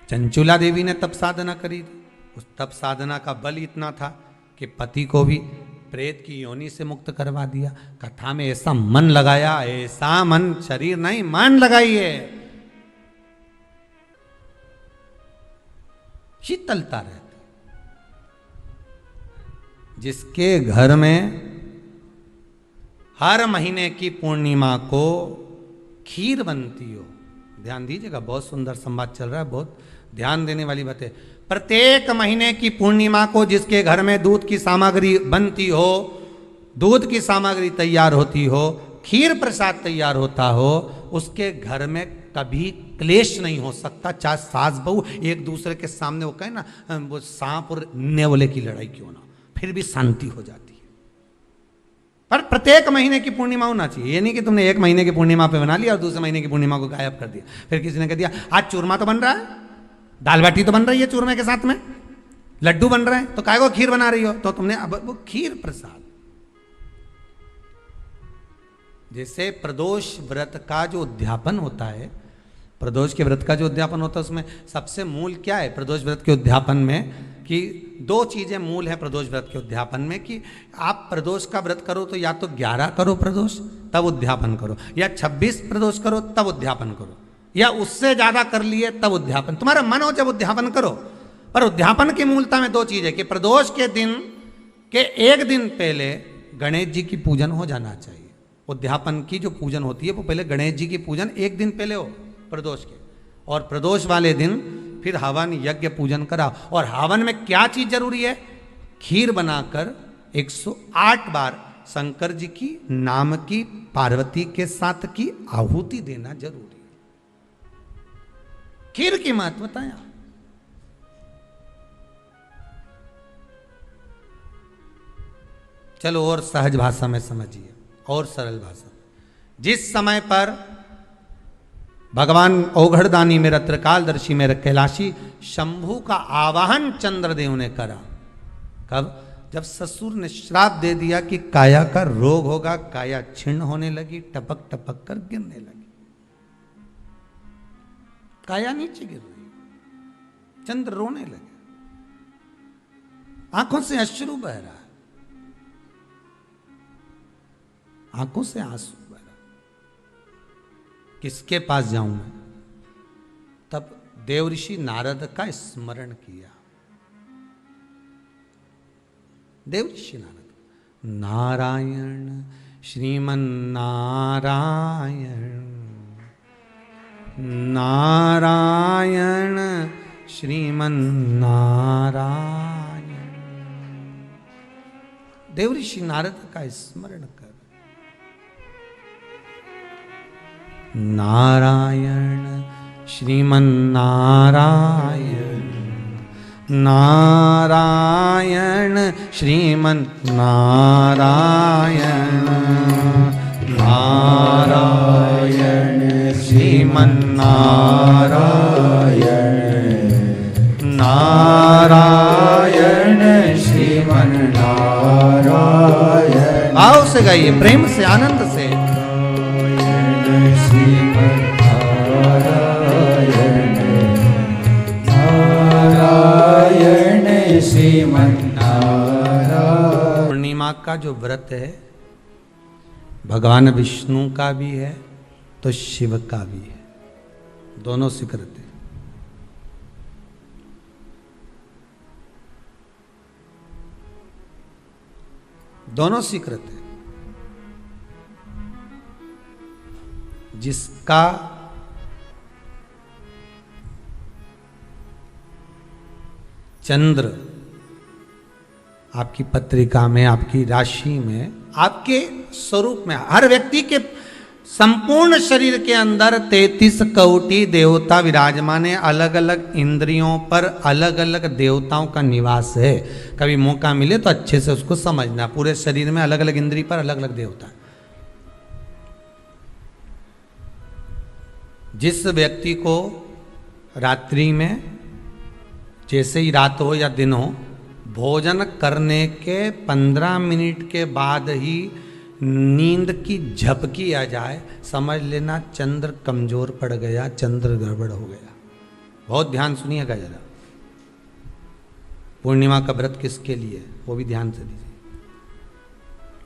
चंचुला देवी ने तप साधना करी थी। उस तप साधना का बल इतना था कि पति को भी प्रेत की योनि से मुक्त करवा दिया। कथा में ऐसा मन लगाया, ऐसा मन, शरीर नहीं मन लगाइए, शीतलता रहती। जिसके घर में हर महीने की पूर्णिमा को खीर बनती हो, ध्यान दीजिएगा, बहुत सुंदर संवाद चल रहा है, बहुत ध्यान देने वाली बात है। प्रत्येक महीने की पूर्णिमा को जिसके घर में दूध की सामग्री बनती हो, दूध की सामग्री तैयार होती हो, खीर प्रसाद तैयार होता हो, उसके घर में कभी क्लेश नहीं हो सकता। चाहे सास बहू एक दूसरे के सामने वो कहे ना, वो सांप और नेवले की लड़ाई क्यों ना, फिर भी शांति हो जाती है। पर प्रत्येक महीने की पूर्णिमा होना चाहिए। ये नहीं कि तुमने एक महीने की पूर्णिमा पे बना लिया और दूसरे महीने की पूर्णिमा को गायब कर दिया। फिर किसी ने कह दिया आज चूरमा तो बन रहा है, दाल बाटी तो बन रही है चूरमे के साथ में, लड्डू बन रहे हैं, तो काय को खीर बना रही हो? तो तुमने अब वो खीर प्रसाद। जैसे प्रदोष व्रत का जो उद्यापन होता है, प्रदोष के व्रत का जो उद्यापन होता है, उसमें सबसे मूल क्या है प्रदोष व्रत के उद्यापन में? कि दो चीजें मूल है प्रदोष व्रत के उद्यापन में, कि आप प्रदोष का व्रत करो तो या तो 11 करो प्रदोष तब उद्यापन करो, या 26 प्रदोष करो तब उद्यापन करो, या उससे ज्यादा कर लिए तब उद्यापन। तुम्हारा मन हो जब उद्यापन करो। पर उद्यापन की मूलता में दो चीजें, कि प्रदोष के दिन के एक दिन पहले गणेश जी की पूजन हो जाना चाहिए। उद्यापन की जो पूजन होती है वो पहले गणेश जी की पूजन एक दिन पहले हो प्रदोष के, और प्रदोष वाले दिन फिर हवन यज्ञ पूजन करा। और हवन में क्या चीज जरूरी है? खीर बनाकर 108 बार शंकर जी की नाम की पार्वती के साथ की आहुति देना जरूरी है। खीर की महत्वता है। चलो और सहज भाषा में समझिए, और सरल भाषा। जिस समय पर भगवान औघड़दानी मेरा त्रिकालदर्शी मेरा कैलाशी शंभु का आवाहन चंद्रदेव ने करा, कब? जब ससुर ने श्राप दे दिया कि काया का रोग होगा, काया छिन्न होने लगी, टपक टपक कर गिरने लगी, काया नीचे गिर रही, चंद्र रोने लगे, आंखों से अश्रु बह रहा है, आंखों से आंसू बह रहा, किसके पास जाऊं मैं? तब देवऋषि नारद का स्मरण किया। देवऋषि नारद, नारायण श्रीमन नारायण, नारायण श्रीमन नारायण। देवऋषि नारद का स्मरण कर, नारायण श्रीमन नारायण, नारायण श्रीमन नारायण, नारायण श्रीमन नारायण, नारायण श्रीमन नारायण। भाव से गाइए, प्रेम से, आनंद से। पूर्णिमा का जो व्रत है भगवान विष्णु का भी है तो शिव का भी है, दोनों स्वीकृत है। दोनों स्वीकृत है। जिसका चंद्र आपकी पत्रिका में, आपकी राशि में, आपके स्वरूप में, हर व्यक्ति के संपूर्ण शरीर के अंदर 33 कोटि देवता विराजमान है। अलग अलग इंद्रियों पर अलग अलग देवताओं का निवास है। कभी मौका मिले तो अच्छे से उसको समझना। पूरे शरीर में अलग अलग इंद्रिय पर अलग अलग देवता। जिस व्यक्ति को रात्रि में, जैसे ही रात हो या दिन हो, भोजन करने के 15 मिनट के बाद ही नींद की झपकी आ जाए, समझ लेना चंद्र कमजोर पड़ गया, चंद्र गड़बड़ हो गया। बहुत ध्यान सुनिएगा जरा। पूर्णिमा का व्रत किसके लिए, वो भी ध्यान से दीजिए।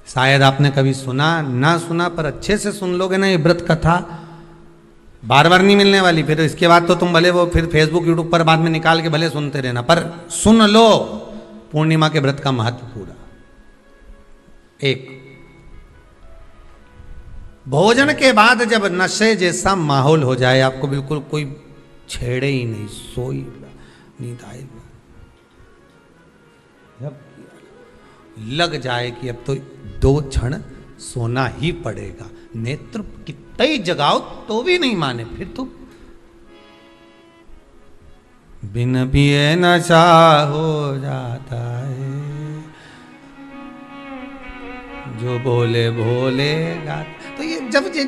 शायद आपने कभी सुना ना सुना, पर अच्छे से सुन लोगे ना, ये व्रत कथा बार बार नहीं मिलने वाली। फिर इसके बाद तो तुम भले वो फिर फेसबुक यूट्यूब पर बाद में निकाल के भले सुनते रहना, पर सुन लो पूर्णिमा के व्रत का महत्व पूरा। एक, भोजन के बाद जब नशे जैसा माहौल हो जाए, आपको बिल्कुल कोई छेड़े ही नहीं, सोई नींद आए, जब लग जाए कि अब तो 2 क्षण सोना ही पड़ेगा, नेत्र कितना ही जगाओ तो भी नहीं माने, फिर तो बिन पिए नशा हो जाता है, जो बोले भोले गाता। तो ये जब ये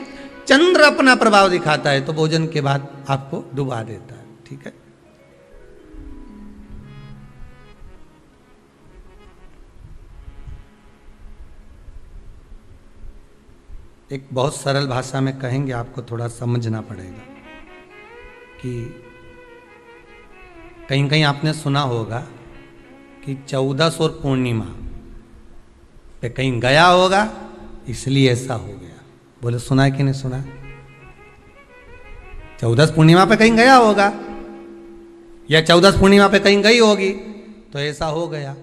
चंद्र अपना प्रभाव दिखाता है तो भोजन के बाद आपको डुबा देता है। ठीक है, एक बहुत सरल भाषा में कहेंगे, आपको थोड़ा समझना पड़ेगा कि कहीं कहीं आपने सुना होगा कि 14 और पूर्णिमा पे कहीं गया होगा इसलिए ऐसा हो गया। बोले सुना है कि नहीं सुना? 14 पूर्णिमा पे कहीं गया होगा या 14 पूर्णिमा पे कहीं गई होगी तो ऐसा हो गया।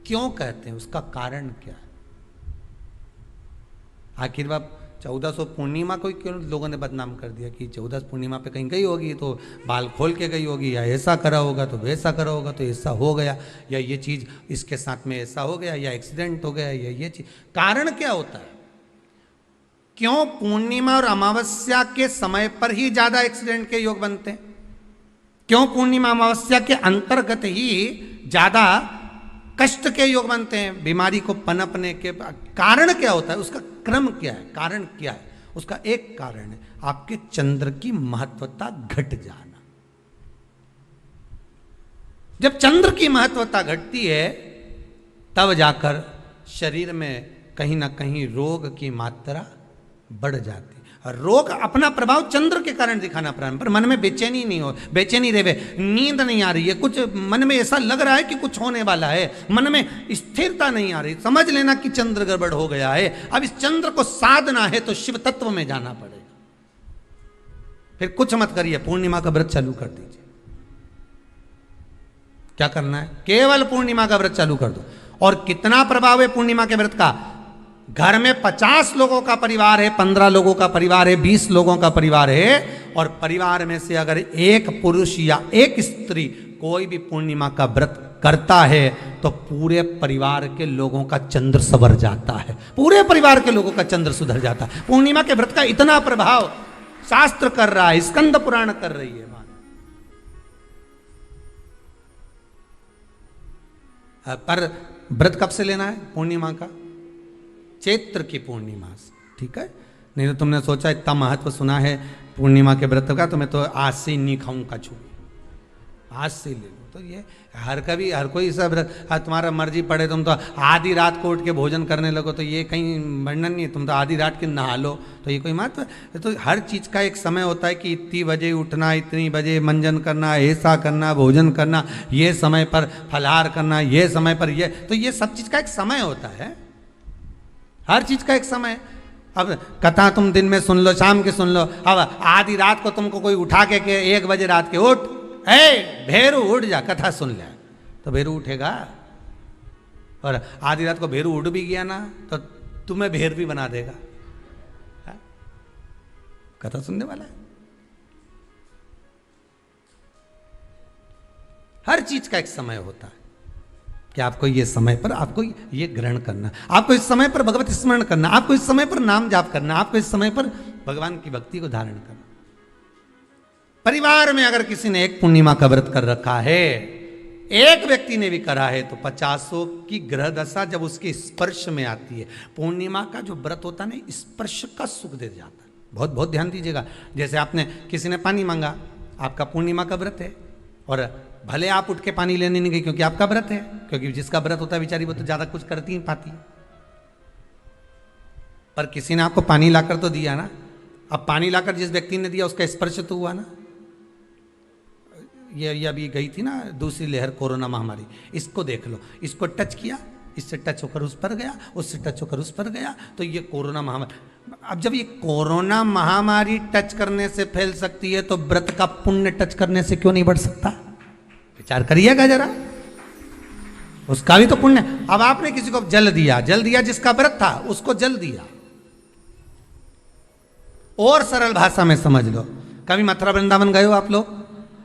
क्यों कहते हैं, उसका कारण क्या है? आखिर बात 1400 पूर्णिमा को क्यों लोगों ने बदनाम कर दिया कि 14 पूर्णिमा पे कहीं गई होगी तो बाल खोल के गई होगी, या ऐसा करा होगा तो वैसा करा होगा तो ऐसा हो गया, या ये चीज़ इसके साथ में ऐसा हो गया, या एक्सीडेंट हो गया, या ये चीज़। कारण क्या होता है? क्यों पूर्णिमा और अमावस्या के समय पर ही ज़्यादा एक्सीडेंट के योग बनते हैं? क्यों पूर्णिमा अमावस्या के अंतर्गत ही ज़्यादा कष्ट के योग बनते हैं, बीमारी को पनपने के? कारण क्या होता है? उसका क्रम क्या है? कारण क्या है? उसका एक कारण है आपके चंद्र की महत्वता घट जाना। जब चंद्र की महत्वता घटती है तब जाकर शरीर में कहीं ना कहीं रोग की मात्रा बढ़ जाती है। रोग अपना प्रभाव चंद्र के कारण दिखाना प्रारंभ, पर मन में बेचैनी नहीं हो, बेचैनी रहे, नींद नहीं आ रही है, कुछ मन में ऐसा लग रहा है कि कुछ होने वाला है, मन में स्थिरता नहीं आ रही, समझ लेना कि चंद्र गड़बड़ हो गया है। अब इस चंद्र को साधना है तो शिव तत्व में जाना पड़ेगा। फिर कुछ मत करिए, पूर्णिमा का व्रत चालू कर दीजिए। क्या करना है? केवल पूर्णिमा का व्रत चालू कर दो। और कितना प्रभाव है पूर्णिमा के व्रत का? घर में 50 लोगों का परिवार है, 15 लोगों का परिवार है, 20 लोगों का परिवार है, और परिवार में से अगर एक पुरुष या एक स्त्री कोई भी पूर्णिमा का व्रत करता है तो पूरे परिवार के लोगों का चंद्र संवर जाता है, पूरे परिवार के लोगों का चंद्र सुधर जाता है। पूर्णिमा के व्रत का इतना प्रभाव शास्त्र कर रहा है, स्कंद पुराण कर रही है। पर व्रत कब से लेना है पूर्णिमा का? चैत्र की पूर्णिमा से, ठीक है? नहीं तो तुमने सोचा इतना महत्व सुना है पूर्णिमा के व्रत का तो मैं तो आज से ही नहीं खाऊंगा छू, आज से ले लो। तो ये हर कोई सब तुम्हारा मर्जी पड़े, तुम तो आधी रात को उठ के भोजन करने लगो तो ये कहीं वर्णन नहीं है। तुम तो आधी रात के नहा लो तो ये कोई महत्व? तो हर चीज़ का एक समय होता है कि इतनी बजे उठना, इतनी बजे मंजन करना, ऐसा करना, भोजन करना, ये समय पर फलाहार करना, ये समय पर ये, तो ये सब चीज़ का एक समय होता है, हर चीज का एक समय। अब कथा तुम दिन में सुन लो, शाम के सुन लो, अब आधी रात को तुमको कोई उठा के 1 बजे रात के उठ, भेरू उठ जा, कथा सुन ले, तो भेरू उठेगा? और आधी रात को भेरू उठ भी गया ना तो तुम्हें भेर भी बना देगा। कथा सुनने वाला है। हर चीज का एक समय होता है कि आपको ये समय पर आपको ये ग्रहण करना, आपको इस समय पर भगवत स्मरण करना, आपको इस समय पर नाम जाप करना, आपको इस समय पर भगवान की भक्ति को धारण करना। परिवार में अगर किसी ने एक पूर्णिमा का व्रत कर रखा है, एक व्यक्ति ने भी करा है, तो 50 की ग्रह दशा जब उसके स्पर्श में आती है, पूर्णिमा का जो व्रत होता है ना, स्पर्श का सुख दे जाता है। बहुत बहुत ध्यान दीजिएगा। जैसे आपने किसी ने पानी मांगा, आपका पूर्णिमा का व्रत है, और भले आप उठ के पानी लेने नहीं गए क्योंकि आपका व्रत है, क्योंकि जिसका व्रत होता है बेचारी वो तो ज्यादा कुछ करती नहीं पाती, पर किसी ने आपको पानी लाकर तो दिया ना। अब पानी लाकर जिस व्यक्ति ने दिया उसका स्पर्श तो हुआ ना, ये अभी गई थी ना दूसरी लहर कोरोना महामारी, इसको देख लो, इसको टच किया, इससे टच होकर उस पर गया, उससे टच होकर उस पर गया, तो ये कोरोना महामारी। अब जब ये कोरोना महामारी टच करने से फैल सकती है तो व्रत का पुण्य टच करने से क्यों नहीं बढ़ सकता? विचार करिएगा जरा, उसका भी तो पुण्य। अब आपने किसी को जल दिया जिसका व्रत था उसको जल दिया। और सरल भाषा में समझ लो, कभी मथुरा वृंदावन गए हो आप लोग?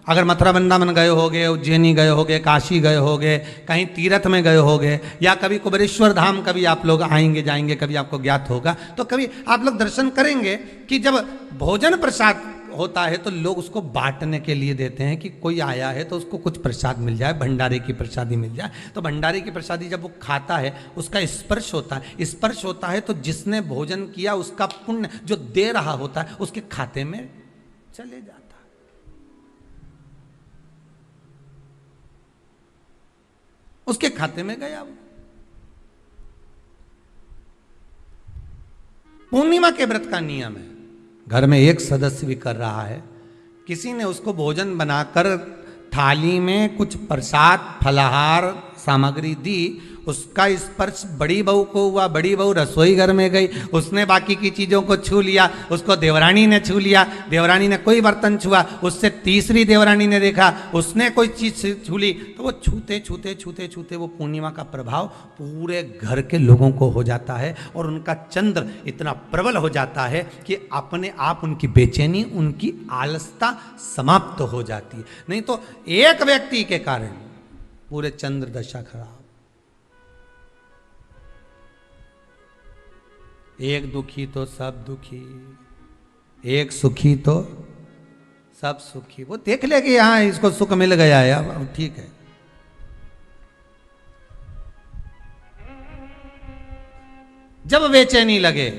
अगर मथुरा वृंदावन गए होगे, उज्जैनी गए होगे, काशी गए होगे, कहीं तीर्थ में गए होगे, या कभी कुबेरेश्वर धाम कभी आप लोग आएंगे जाएंगे, कभी आपको ज्ञात होगा, तो कभी आप लोग दर्शन करेंगे कि जब भोजन प्रसाद होता है तो लोग उसको बांटने के लिए देते हैं कि कोई आया है तो उसको कुछ प्रसाद मिल जाए, भंडारे की प्रसादी मिल जाए। तो भंडारे की प्रसादी जब वो खाता है उसका स्पर्श होता है, स्पर्श होता है तो जिसने भोजन किया उसका पुण्य जो दे रहा होता है उसके खाते में चले जाता है। उसके खाते में गया वो। पूर्णिमा के व्रत का नियम है, घर में एक सदस्य भी कर रहा है, किसी ने उसको भोजन बनाकर थाली में कुछ प्रसाद फलाहार सामग्री दी, उसका स्पर्श बड़ी बहू को हुआ, बड़ी बहू रसोई घर में गई, उसने बाकी की चीज़ों को छू लिया, उसको देवरानी ने छू लिया, देवरानी ने कोई बर्तन छुआ, उससे तीसरी देवरानी ने देखा, उसने कोई चीज़ छू ली, तो वो छूते छूते छूते छूते वो पूर्णिमा का प्रभाव पूरे घर के लोगों को हो जाता है और उनका चंद्र इतना प्रबल हो जाता है कि अपने आप उनकी बेचैनी, उनकी आलसता समाप्त हो जाती है। नहीं तो एक व्यक्ति के कारण पूरे चंद्र दशा खराब। एक दुखी तो सब दुखी, एक सुखी तो सब सुखी। वो देख ले कि हाँ इसको सुख मिल गया है, अब ठीक है। जब बेचैनी लगे,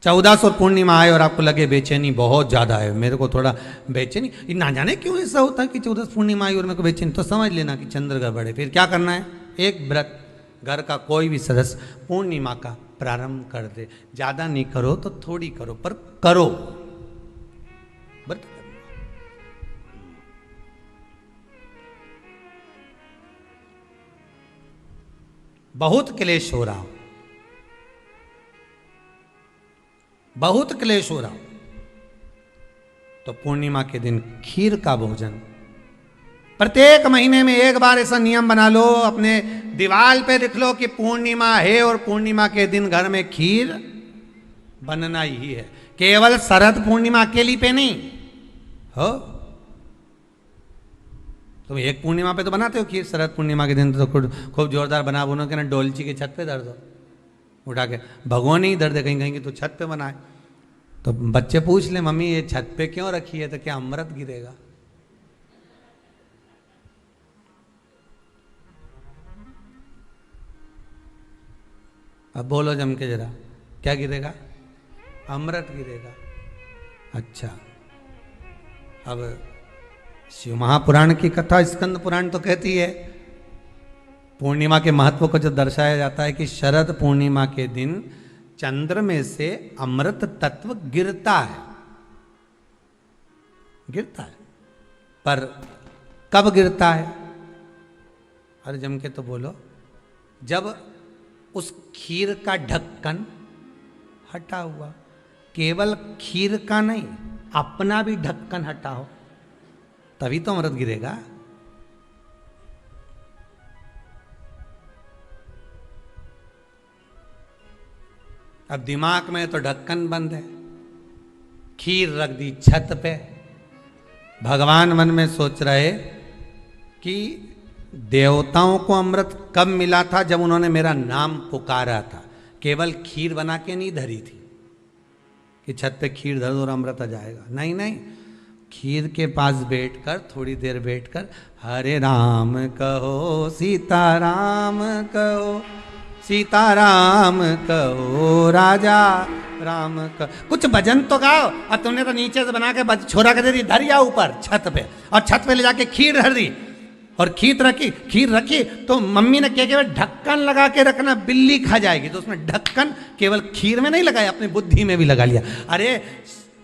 14 और पूर्णिमा आए और आपको लगे बेचैनी बहुत ज्यादा है, मेरे को थोड़ा बेचैनी, ना जाने क्यों ऐसा होता है कि 14 पूर्णिमा आई और मेरे को बेचैनी, तो समझ लेना कि चंद्र गड़बड़ है। फिर क्या करना है? एक व्रत घर का कोई भी सदस्य पूर्णिमा का प्रारंभ कर दे। ज्यादा नहीं करो तो थोड़ी करो, पर करो, व्रत करो। बहुत क्लेश हो रहा हो, बहुत क्लेश हो रहा हो, तो पूर्णिमा के दिन खीर का भोजन प्रत्येक महीने में एक बार ऐसा नियम बना लो, अपने दीवार पे लिख लो कि पूर्णिमा है और पूर्णिमा के दिन घर में खीर बनना ही है। केवल शरद पूर्णिमा अकेली पे नहीं हो, तुम एक पूर्णिमा पे तो बनाते हो खीर, शरद पूर्णिमा के दिन तो खूब जोरदार बना बुनो के ना डोलची के छत पे धर दो, उठा के भगवान ही दर्द कहीं कहीं तो छत पे बनाए। तो बच्चे पूछ ले मम्मी ये छत पे क्यों रखी है, तो क्या अमृत गिरेगा? अब बोलो जम के जरा, क्या गिरेगा? अमृत गिरेगा। अच्छा, अब शिव महापुराण की कथा स्कंद पुराण तो कहती है, पूर्णिमा के महत्व को जो दर्शाया जाता है कि शरद पूर्णिमा के दिन चंद्र में से अमृत तत्व गिरता है, गिरता है। पर कब गिरता है? अरे जम के तो बोलो, जब उस खीर का ढक्कन हटा हुआ, केवल खीर का नहीं अपना भी ढक्कन हटाओ, तभी तो अमृत गिरेगा। अब दिमाग में तो ढक्कन बंद है, खीर रख दी छत पे, भगवान मन में सोच रहे कि देवताओं को अमृत कब मिला था? जब उन्होंने मेरा नाम पुकारा था। केवल खीर बना के नहीं धरी थी कि छत पे खीर धर दो और अमृत आ जाएगा, नहीं नहीं, खीर के पास बैठकर थोड़ी देर बैठकर हरे राम कहो सीताराम कहो, सीताराम कहो राजा राम कहो, कुछ भजन तो गाओ। और तुमने तो नीचे से बना के छोरा कर दी, धरिया ऊपर छत पे, और छत पे ले जाके खीर धर दी और खीर रखी तो मम्मी ने क्या केवल ढक्कन लगा के रखना, बिल्ली खा जाएगी, तो उसमें ढक्कन केवल खीर में नहीं लगाया, अपनी बुद्धि में भी लगा लिया। अरे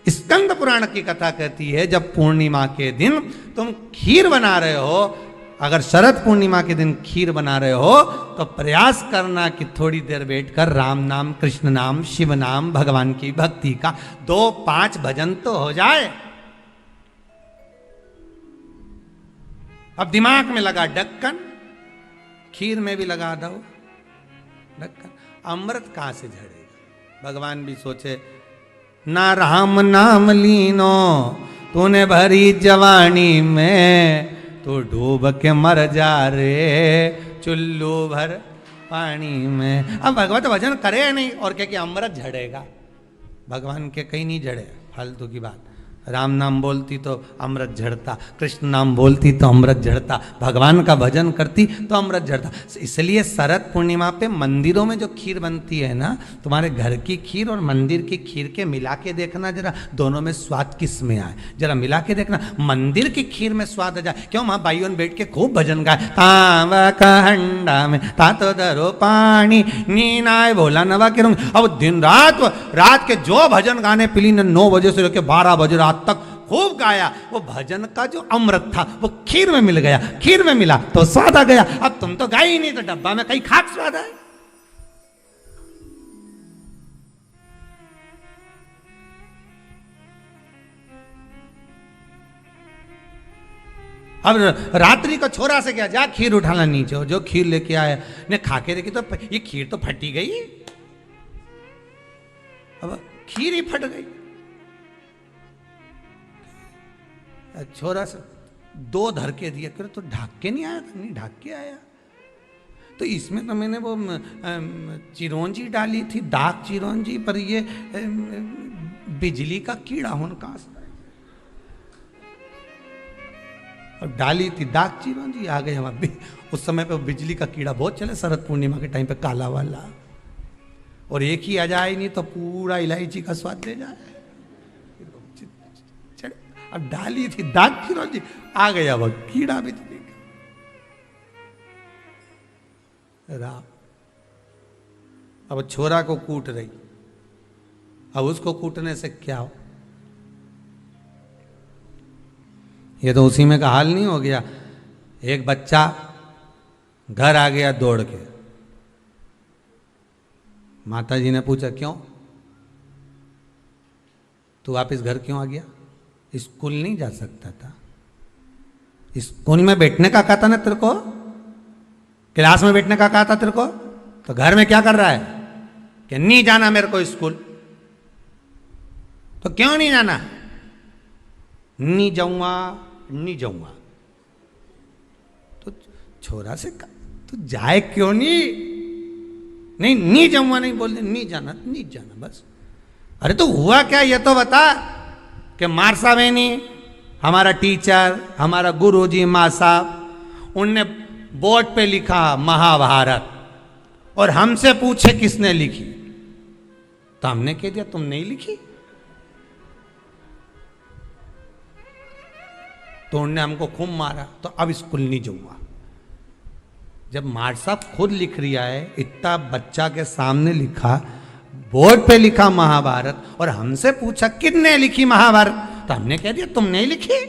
स्कंद पुराण की कथा कहती है जब पूर्णिमा के दिन तुम खीर बना रहे हो, अगर शरद पूर्णिमा के दिन खीर बना रहे हो तो प्रयास करना कि थोड़ी देर बैठकर राम नाम, कृष्ण नाम, शिव नाम, भगवान की भक्ति का 2-5 भजन तो हो जाए। अब दिमाग में लगा ढक्कन, खीर में भी लगा दो ढक्कन, अमृत कहां से झड़ेगा? भगवान भी सोचे ना राम नाम लीनो तूने भरी जवानी में, तो डूब के मर जा रे चुल्लू भर पानी में। अब भगवत भजन करे नहीं और क्या कि अमृत झड़ेगा? भगवान के कहीं नहीं झड़े, फालतू की बात। राम नाम बोलती तो अमृत झड़ता, कृष्ण नाम बोलती तो अमृत झड़ता, भगवान का भजन करती तो अमृत झड़ता। इसलिए शरद पूर्णिमा पे मंदिरों में जो खीर बनती है ना, तुम्हारे घर की खीर और मंदिर की खीर के मिला के देखना जरा, दोनों में स्वाद किस में आए जरा मिला के देखना। मंदिर की खीर में स्वाद आ जाए, क्यों? वहां भाइयों बैठ के खूब भजन गाए, तावा का हंडा में तातो दरो पानी नीनाए भोला नवा के रूम। अब दिन रात के जो भजन गाने पिली ने 9 बजे से लेकर 12 बजे रात तक खूब गाया, वो भजन का जो अमृत था वो खीर में मिल गया, खीर में मिला तो स्वाद आ गया। अब तुम तो गाए ही नहीं तो डब्बा में कहीं खाक स्वाद आए। अब रात्रि को छोरा से क्या, जा खीर उठाना नीचे, जो खीर लेके आया ने खा के देखी तो ये खीर तो फटी गई, अब खीर ही फट गई। छोरा से 2 धर के दिया, कर तो ढाक के नहीं आया था? नहीं ढाक के आया। तो इसमें तो मैंने वो चिरौंजी डाली थी, दाग चिरौंजी, पर ये बिजली का कीड़ा होने का और डाली थी दाग चिरौंजी, आ गए हम। उस समय पे बिजली का कीड़ा बहुत चले, शरद पूर्णिमा के टाइम पे काला वाला, और एक ही आ जाए नहीं तो पूरा इलायची का स्वाद दे जाए। अब डाली थी दाग चिरौंजी, आ गया वह कीड़ा भी राम। अब छोरा को कूट रही, अब उसको कूटने से क्या हो? ये तो उसी में का हाल नहीं हो गया। एक बच्चा घर आ गया दौड़ के, माता जी ने पूछा क्यों तू वापिस घर क्यों आ गया? स्कूल नहीं जा सकता था? स्कूल में बैठने का कहा था ना तेरे को, क्लास में बैठने का कहा था तेरे को, तो घर में क्या कर रहा है कि नहीं जाना मेरे को स्कूल? तो क्यों नहीं जाना? नहीं जाऊंगा, नहीं जाऊंगा। तो छोरा से तू जाए क्यों नहीं? नहीं जाऊंगा, नहीं बोल दे, नहीं जाना, नहीं जाना बस। अरे तो हुआ क्या ये तो बता। कि मार साहब है नहीं, हमारा टीचर, हमारा गुरुजी माँ साहब, उनने बोर्ड पे लिखा महाभारत, और हमसे पूछे किसने लिखी, तो हमने कह दिया तुम नहीं लिखी। तो उन्होंने हमको खूब मारा, तो अब स्कूल नहीं जाऊंगा। जब मार साहब खुद लिख रिया है, इतना बच्चा के सामने लिखा, बोर्ड पे लिखा महाभारत, और हमसे पूछा किसने लिखी महाभारत, तो हमने कह दिया तुम नहीं लिखी।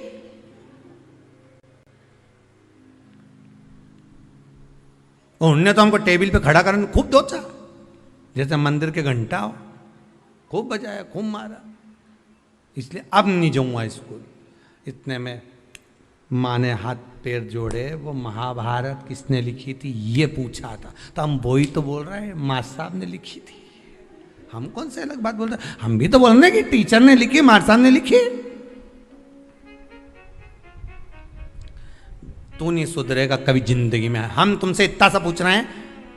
उन्होंने तो हमको टेबल पे खड़ा करने खूब दोचा, जैसे मंदिर के घंटा हो, खूब बजाया, खूब मारा। इसलिए अब नहीं जाऊंगा स्कूल। इतने में माँ ने हाथ पैर जोड़े, वो महाभारत किसने लिखी थी ये पूछा था, तो हम वही तो बोल रहे हैं माँ साहब ने लिखी थी। हम कौन से अलग बात बोल रहे हैं? हम भी तो बोल रहे हैं कि टीचर ने लिखी, माँ साहब ने लिखी। तू नहीं सुधरेगा कभी जिंदगी में। हम तुमसे इतना सा पूछ रहे हैं,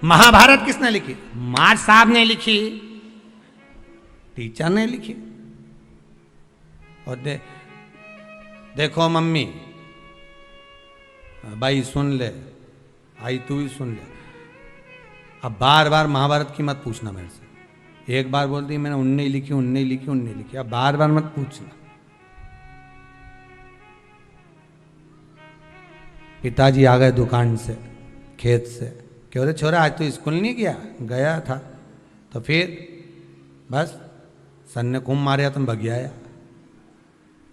महाभारत किसने लिखी? माँ साहब ने लिखी, टीचर ने लिखी। और देखो मम्मी, भाई सुन ले, आई तू भी सुन ले, अब बार बार महाभारत की मत पूछना मेरे से। एक बार बोल दी मैंने उनने लिखी, उनने लिखी, उनने लिखी, अब बार बार मत पूछना। पिताजी आ गए दुकान से, खेत से, क्यों रे छोरा आज तो स्कूल नहीं गया? गया था। तो फिर बस सन ने खूब मारे, तुम भग आया।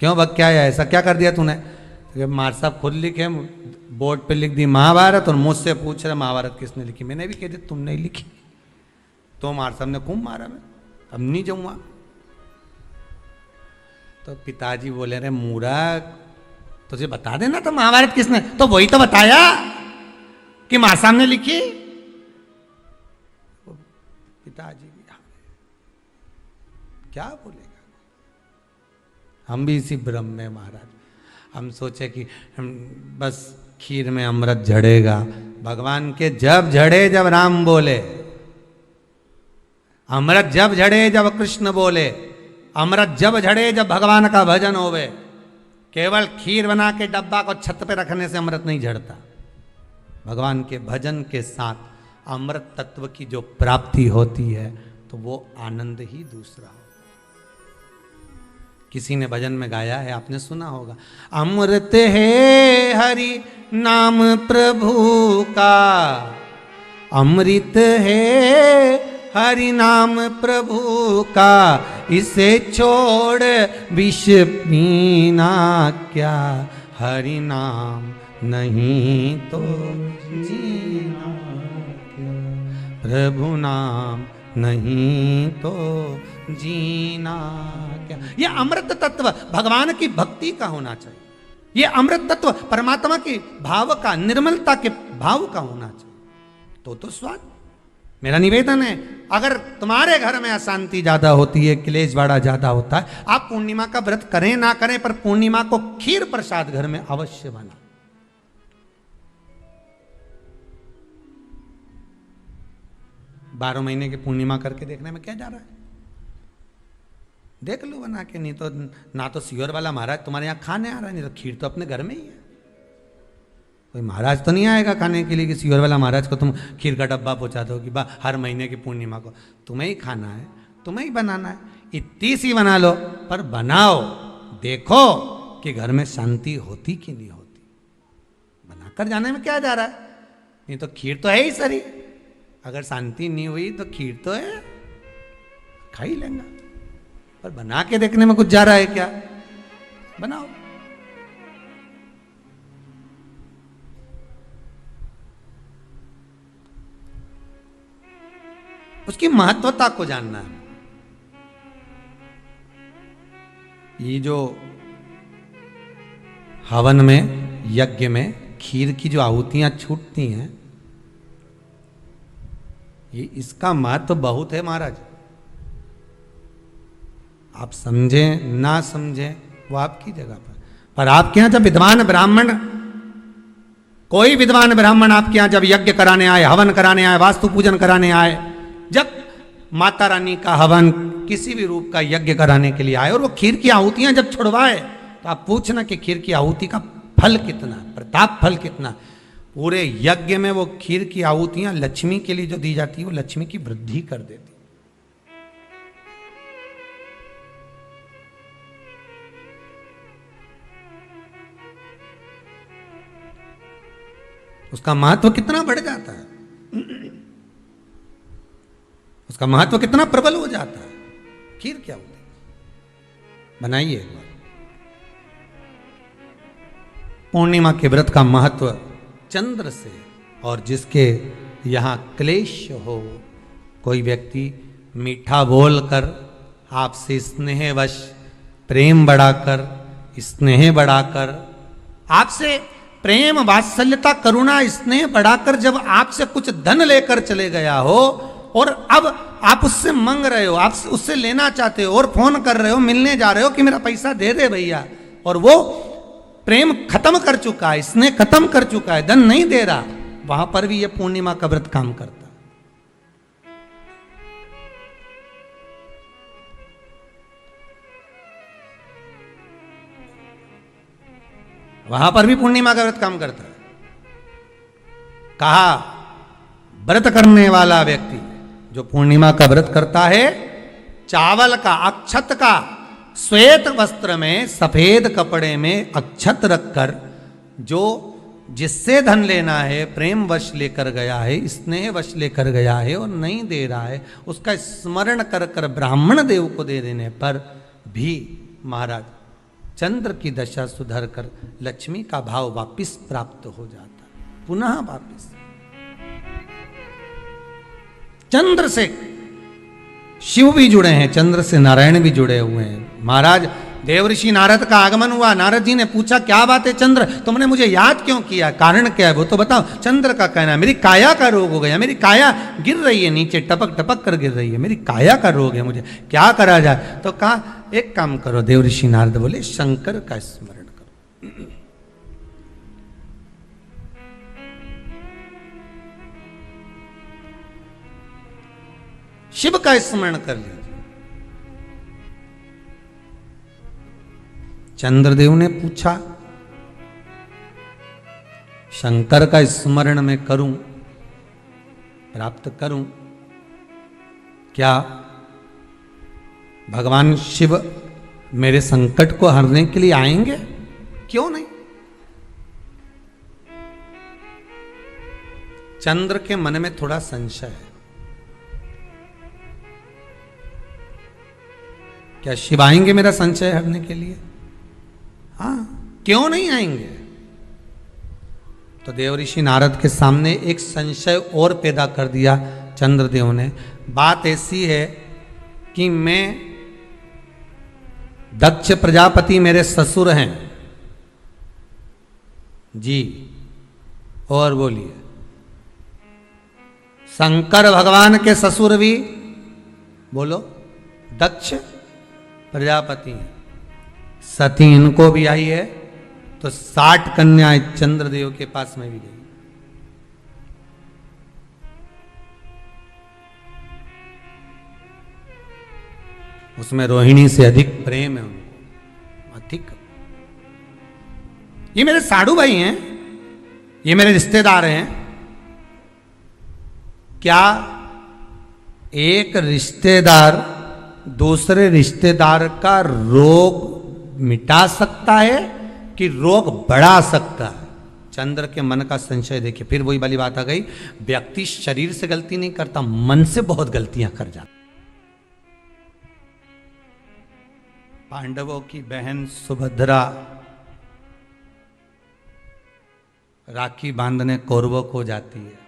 क्यों भग क्या आया, ऐसा क्या कर दिया तूने? तो मार साहब खुद लिखे, बोर्ड पे लिख दी महाभारत, और मुझसे पूछ रहे महाभारत किसने लिखी। मैंने भी कह दी तुमने ही लिखी। तो मार साहब ने खूब मारा, मैं अब नहीं जाऊंगा। तो पिताजी बोले रे मूर्ख, तुझे बता देना तो महाभारत किसने, तो वही तो बताया कि मां साहब ने लिखी। पिताजी भी क्या बोलेगा। हम भी इसी भ्रम में महाराज, हम सोचे कि हम बस खीर में अमृत झड़ेगा। भगवान के जब झड़े जब राम बोले, अमृत जब झड़े जब कृष्ण बोले, अमृत जब झड़े जब भगवान का भजन होवे। केवल खीर बना के डब्बा को छत पे रखने से अमृत नहीं झड़ता। भगवान के भजन के साथ अमृत तत्व की जो प्राप्ति होती है तो वो आनंद ही दूसरा हो। किसी ने भजन में गाया है, आपने सुना होगा, अमृत है हरि नाम प्रभु का, अमृत है हरि नाम प्रभु का, इसे छोड़ विष पीना क्या, हरि नाम नहीं तो जीना क्या, प्रभु नाम नहीं तो जीना क्या। ये अमृत तत्व भगवान की भक्ति का होना चाहिए। ये अमृत तत्व परमात्मा की भाव का, निर्मलता के भाव का होना चाहिए। तो स्वाद। मेरा निवेदन है, अगर तुम्हारे घर में अशांति ज्यादा होती है, क्लेश बड़ा ज्यादा होता है, आप पूर्णिमा का व्रत करें ना करें, पर पूर्णिमा को खीर प्रसाद घर में अवश्य बना। 12 महीने की पूर्णिमा करके देखने में क्या जा रहा है? देख लो बना के। नहीं तो ना तो सियोर वाला महाराज तुम्हारे यहाँ खाने आ रहा है, नहीं तो खीर तो अपने घर में ही है। कोई महाराज तो नहीं आएगा खाने के लिए कि सियोर वाला महाराज को तुम खीर का डब्बा पहुंचा दो कि हर महीने की पूर्णिमा को तुम्हें ही खाना है, तुम्हें ही बनाना है। इतनी सी बना लो, पर बनाओ, देखो कि घर में शांति होती कि नहीं होती। बनाकर जाने में क्या जा रहा है? नहीं तो खीर तो है ही सरी, अगर शांति नहीं हुई तो खीर तो है, खा ही लेंगे। पर बना के देखने में कुछ जा रहा है क्या? बनाओ। उसकी महत्वता को जानना है। ये जो हवन में, यज्ञ में खीर की जो आहुतियां छूटती हैं, ये इसका महत्व बहुत है महाराज। आप समझें ना समझें वो आपकी जगह पर आपके यहां जब विद्वान ब्राह्मण, कोई विद्वान ब्राह्मण आपके यहां जब यज्ञ कराने आए, हवन कराने आए, वास्तु पूजन कराने आए, जब माता रानी का हवन, किसी भी रूप का यज्ञ कराने के लिए आए और वो खीर की आहुतियां जब छुड़वाए, तो आप पूछना कि खीर की आहुति का फल कितना, प्रताप फल कितना। पूरे यज्ञ में वो खीर की आहुतियां लक्ष्मी के लिए जो दी जाती है, वो लक्ष्मी की वृद्धि कर देती। उसका महत्व कितना बढ़ जाता है, उसका महत्व कितना प्रबल हो जाता है। खीर क्या होती है? बनाइए एक बार। पूर्णिमा के व्रत का महत्व चंद्र से, और जिसके यहाँ क्लेश हो, कोई व्यक्ति मीठा बोलकर आपसे स्नेहवश, प्रेम बढ़ाकर, स्नेह बढ़ाकर, आपसे प्रेम वात्सल्यता करुणा स्नेह बढ़ाकर जब आपसे कुछ धन लेकर चले गया हो, और अब आप उससे मांग रहे हो, आप उससे लेना चाहते हो और फोन कर रहे हो, मिलने जा रहे हो कि मेरा पैसा दे दे भैया, और वो प्रेम खत्म कर चुका है, स्नेह खत्म कर चुका है, धन नहीं दे रहा, वहां पर भी ये पूर्णिमा का व्रत काम करता। वहां पर भी पूर्णिमा का व्रत काम करता है। कहा व्रत करने वाला व्यक्ति जो पूर्णिमा का व्रत करता है, चावल का, अक्षत का, श्वेत वस्त्र में, सफेद कपड़े में अक्षत रखकर, जो जिससे धन लेना है प्रेम वश लेकर गया है, स्नेह वश लेकर गया है और नहीं दे रहा है, उसका स्मरण कर कर ब्राह्मण देव को दे देने पर भी महाराज चंद्र की दशा सुधर कर लक्ष्मी का भाव वापिस प्राप्त हो जाता है, पुनः वापिस। चंद्र से शिव भी जुड़े हैं, चंद्र से नारायण भी जुड़े हुए हैं। महाराज देवऋषि नारद का आगमन हुआ, नारद जी ने पूछा क्या बात है चंद्र, तुमने मुझे याद क्यों किया, कारण क्या है वो तो बताओ। चंद्र का कहना, मेरी काया का रोग हो गया, मेरी काया गिर रही है नीचे, टपक टपक कर गिर रही है, मेरी काया का रोग है, मुझे क्या करा जाए। तो कहा एक काम करो, देवऋषि नारद बोले शंकर का स्मरण करो। शिव का स्मरण कर लीजिए। चंद्रदेव ने पूछा शंकर का स्मरण मैं करूं, प्राप्त करूं, क्या भगवान शिव मेरे संकट को हरने के लिए आएंगे? क्यों नहीं। चंद्र के मन में थोड़ा संशय है, क्या शिव आएंगे मेरा संशय हरने के लिए? हाँ, क्यों नहीं आएंगे। तो देवऋषि नारद के सामने एक संशय और पैदा कर दिया चंद्रदेव ने। बात ऐसी है कि मैं दक्ष प्रजापति मेरे ससुर हैं जी, और बोलिए शंकर भगवान के ससुर भी बोलो दक्ष प्रजापति हैं, सती इनको भी आई है, तो 60 कन्याएं चंद्रदेव के पास में भी गई। उसमें रोहिणी से अधिक प्रेम है उनको, अधिक। ये मेरे साधु भाई हैं, ये मेरे रिश्तेदार हैं। क्या एक रिश्तेदार दूसरे रिश्तेदार का रोग मिटा सकता है कि रोग बढ़ा सकता है? चंद्र के मन का संशय देखिए। फिर वही वाली बात आ गई, व्यक्ति शरीर से गलती नहीं करता, मन से बहुत गलतियां कर जाता। पांडवों की बहन सुभद्रा राखी बांधने कौरवों को जाती है।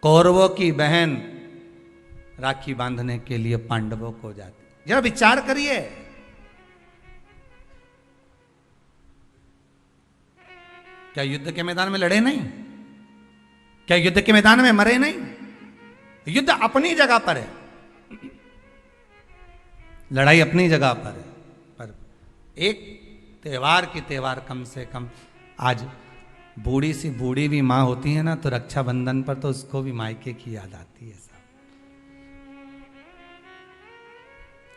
कौरवों की बहन राखी बांधने के लिए पांडवों को जाती है। जरा विचार करिए, क्या युद्ध के मैदान में लड़े नहीं? क्या युद्ध के मैदान में मरे नहीं? युद्ध अपनी जगह पर है, लड़ाई अपनी जगह पर है, पर एक त्योहार कम से कम। आज बूढ़ी सी बूढ़ी भी माँ होती है ना, तो रक्षाबंधन पर तो उसको भी मायके की याद आती है। सब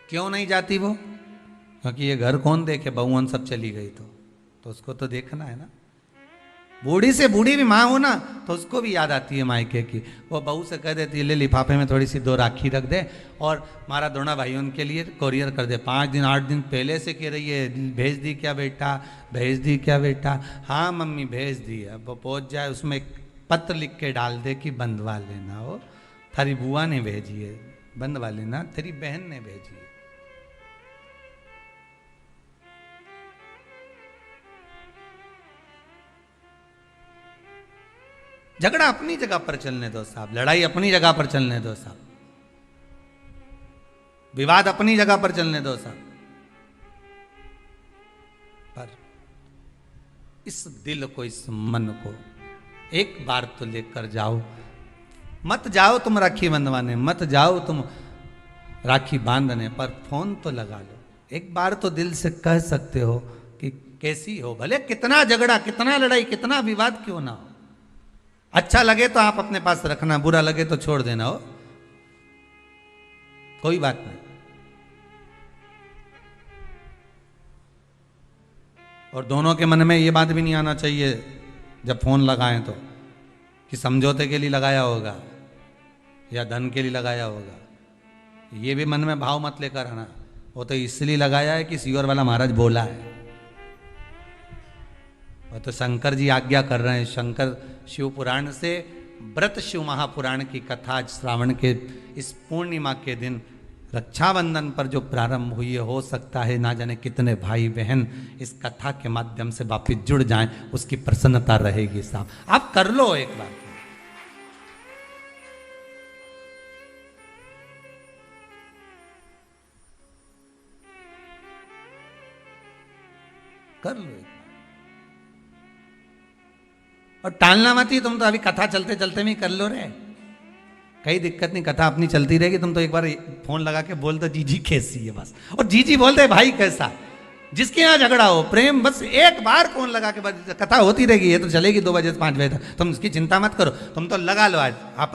क्यों नहीं जाती वो? क्योंकि ये घर कौन देखे, बहुवन सब चली गई तो उसको तो देखना है ना। बूढ़ी से बूढ़ी भी माँ हो ना, तो उसको भी याद आती है मायके की। वो बहू से कह देती है ले लिफाफे में थोड़ी सी 2 राखी रख दे और हमारा दोनों भाइयों के लिए कोरियर कर दे। 5 दिन 8 दिन पहले से कह रही है भेज दी क्या बेटा, भेज दी क्या बेटा? हाँ मम्मी भेज दी। अब वो पहुँच जाए, उसमें एक पत्र लिख के डाल दे कि बंधवा लेना, हो थारी बुआ ने भेजी है, बंधवा लेना, तेरी बहन ने भेजी है। झगड़ा अपनी जगह पर चलने दो साहब, लड़ाई अपनी जगह पर चलने दो साहब, विवाद अपनी जगह पर चलने दो साहब, पर इस दिल को, इस मन को एक बार तो लेकर जाओ। मत जाओ तुम राखी बंधवाने, मत जाओ तुम राखी बांधने, पर फोन तो लगा लो। एक बार तो दिल से कह सकते हो कि कैसी हो, भले कितना झगड़ा, कितना लड़ाई, कितना विवाद क्यों ना हो। अच्छा लगे तो आप अपने पास रखना, बुरा लगे तो छोड़ देना, हो कोई बात नहीं। और दोनों के मन में ये बात भी नहीं आना चाहिए जब फोन लगाएं तो कि समझौते के लिए लगाया होगा या धन के लिए लगाया होगा। ये भी मन में भाव मत लेकर आना, वो तो इसलिए लगाया है कि सीवर वाला महाराज बोला है। और तो शंकर जी आज्ञा कर रहे हैं। शंकर शिव पुराण से व्रत शिव महापुराण की कथा आज श्रावण के इस पूर्णिमा के दिन रक्षाबंधन पर जो प्रारंभ हुई है, हो सकता है ना जाने कितने भाई बहन इस कथा के माध्यम से वापिस जुड़ जाएं, उसकी प्रसन्नता रहेगी साहब। आप कर लो एक बार, कर लो एक बार। और टालना मत ही, तुम तो अभी कथा चलते चलते में कर लो रे, कई दिक्कत नहीं, कथा अपनी चलती रहेगी, तुम तो एक बार फोन लगा के बोल दो जीजी कैसी है बस, और जीजी बोलते भाई कैसा, जिसके यहाँ झगड़ा हो प्रेम, बस एक बार फोन लगा के, बस कथा होती रहेगी, ये तो चलेगी 2 बजे से 5 बजे तक, तुम इसकी चिंता मत करो, तुम तो लगा लो आज आप।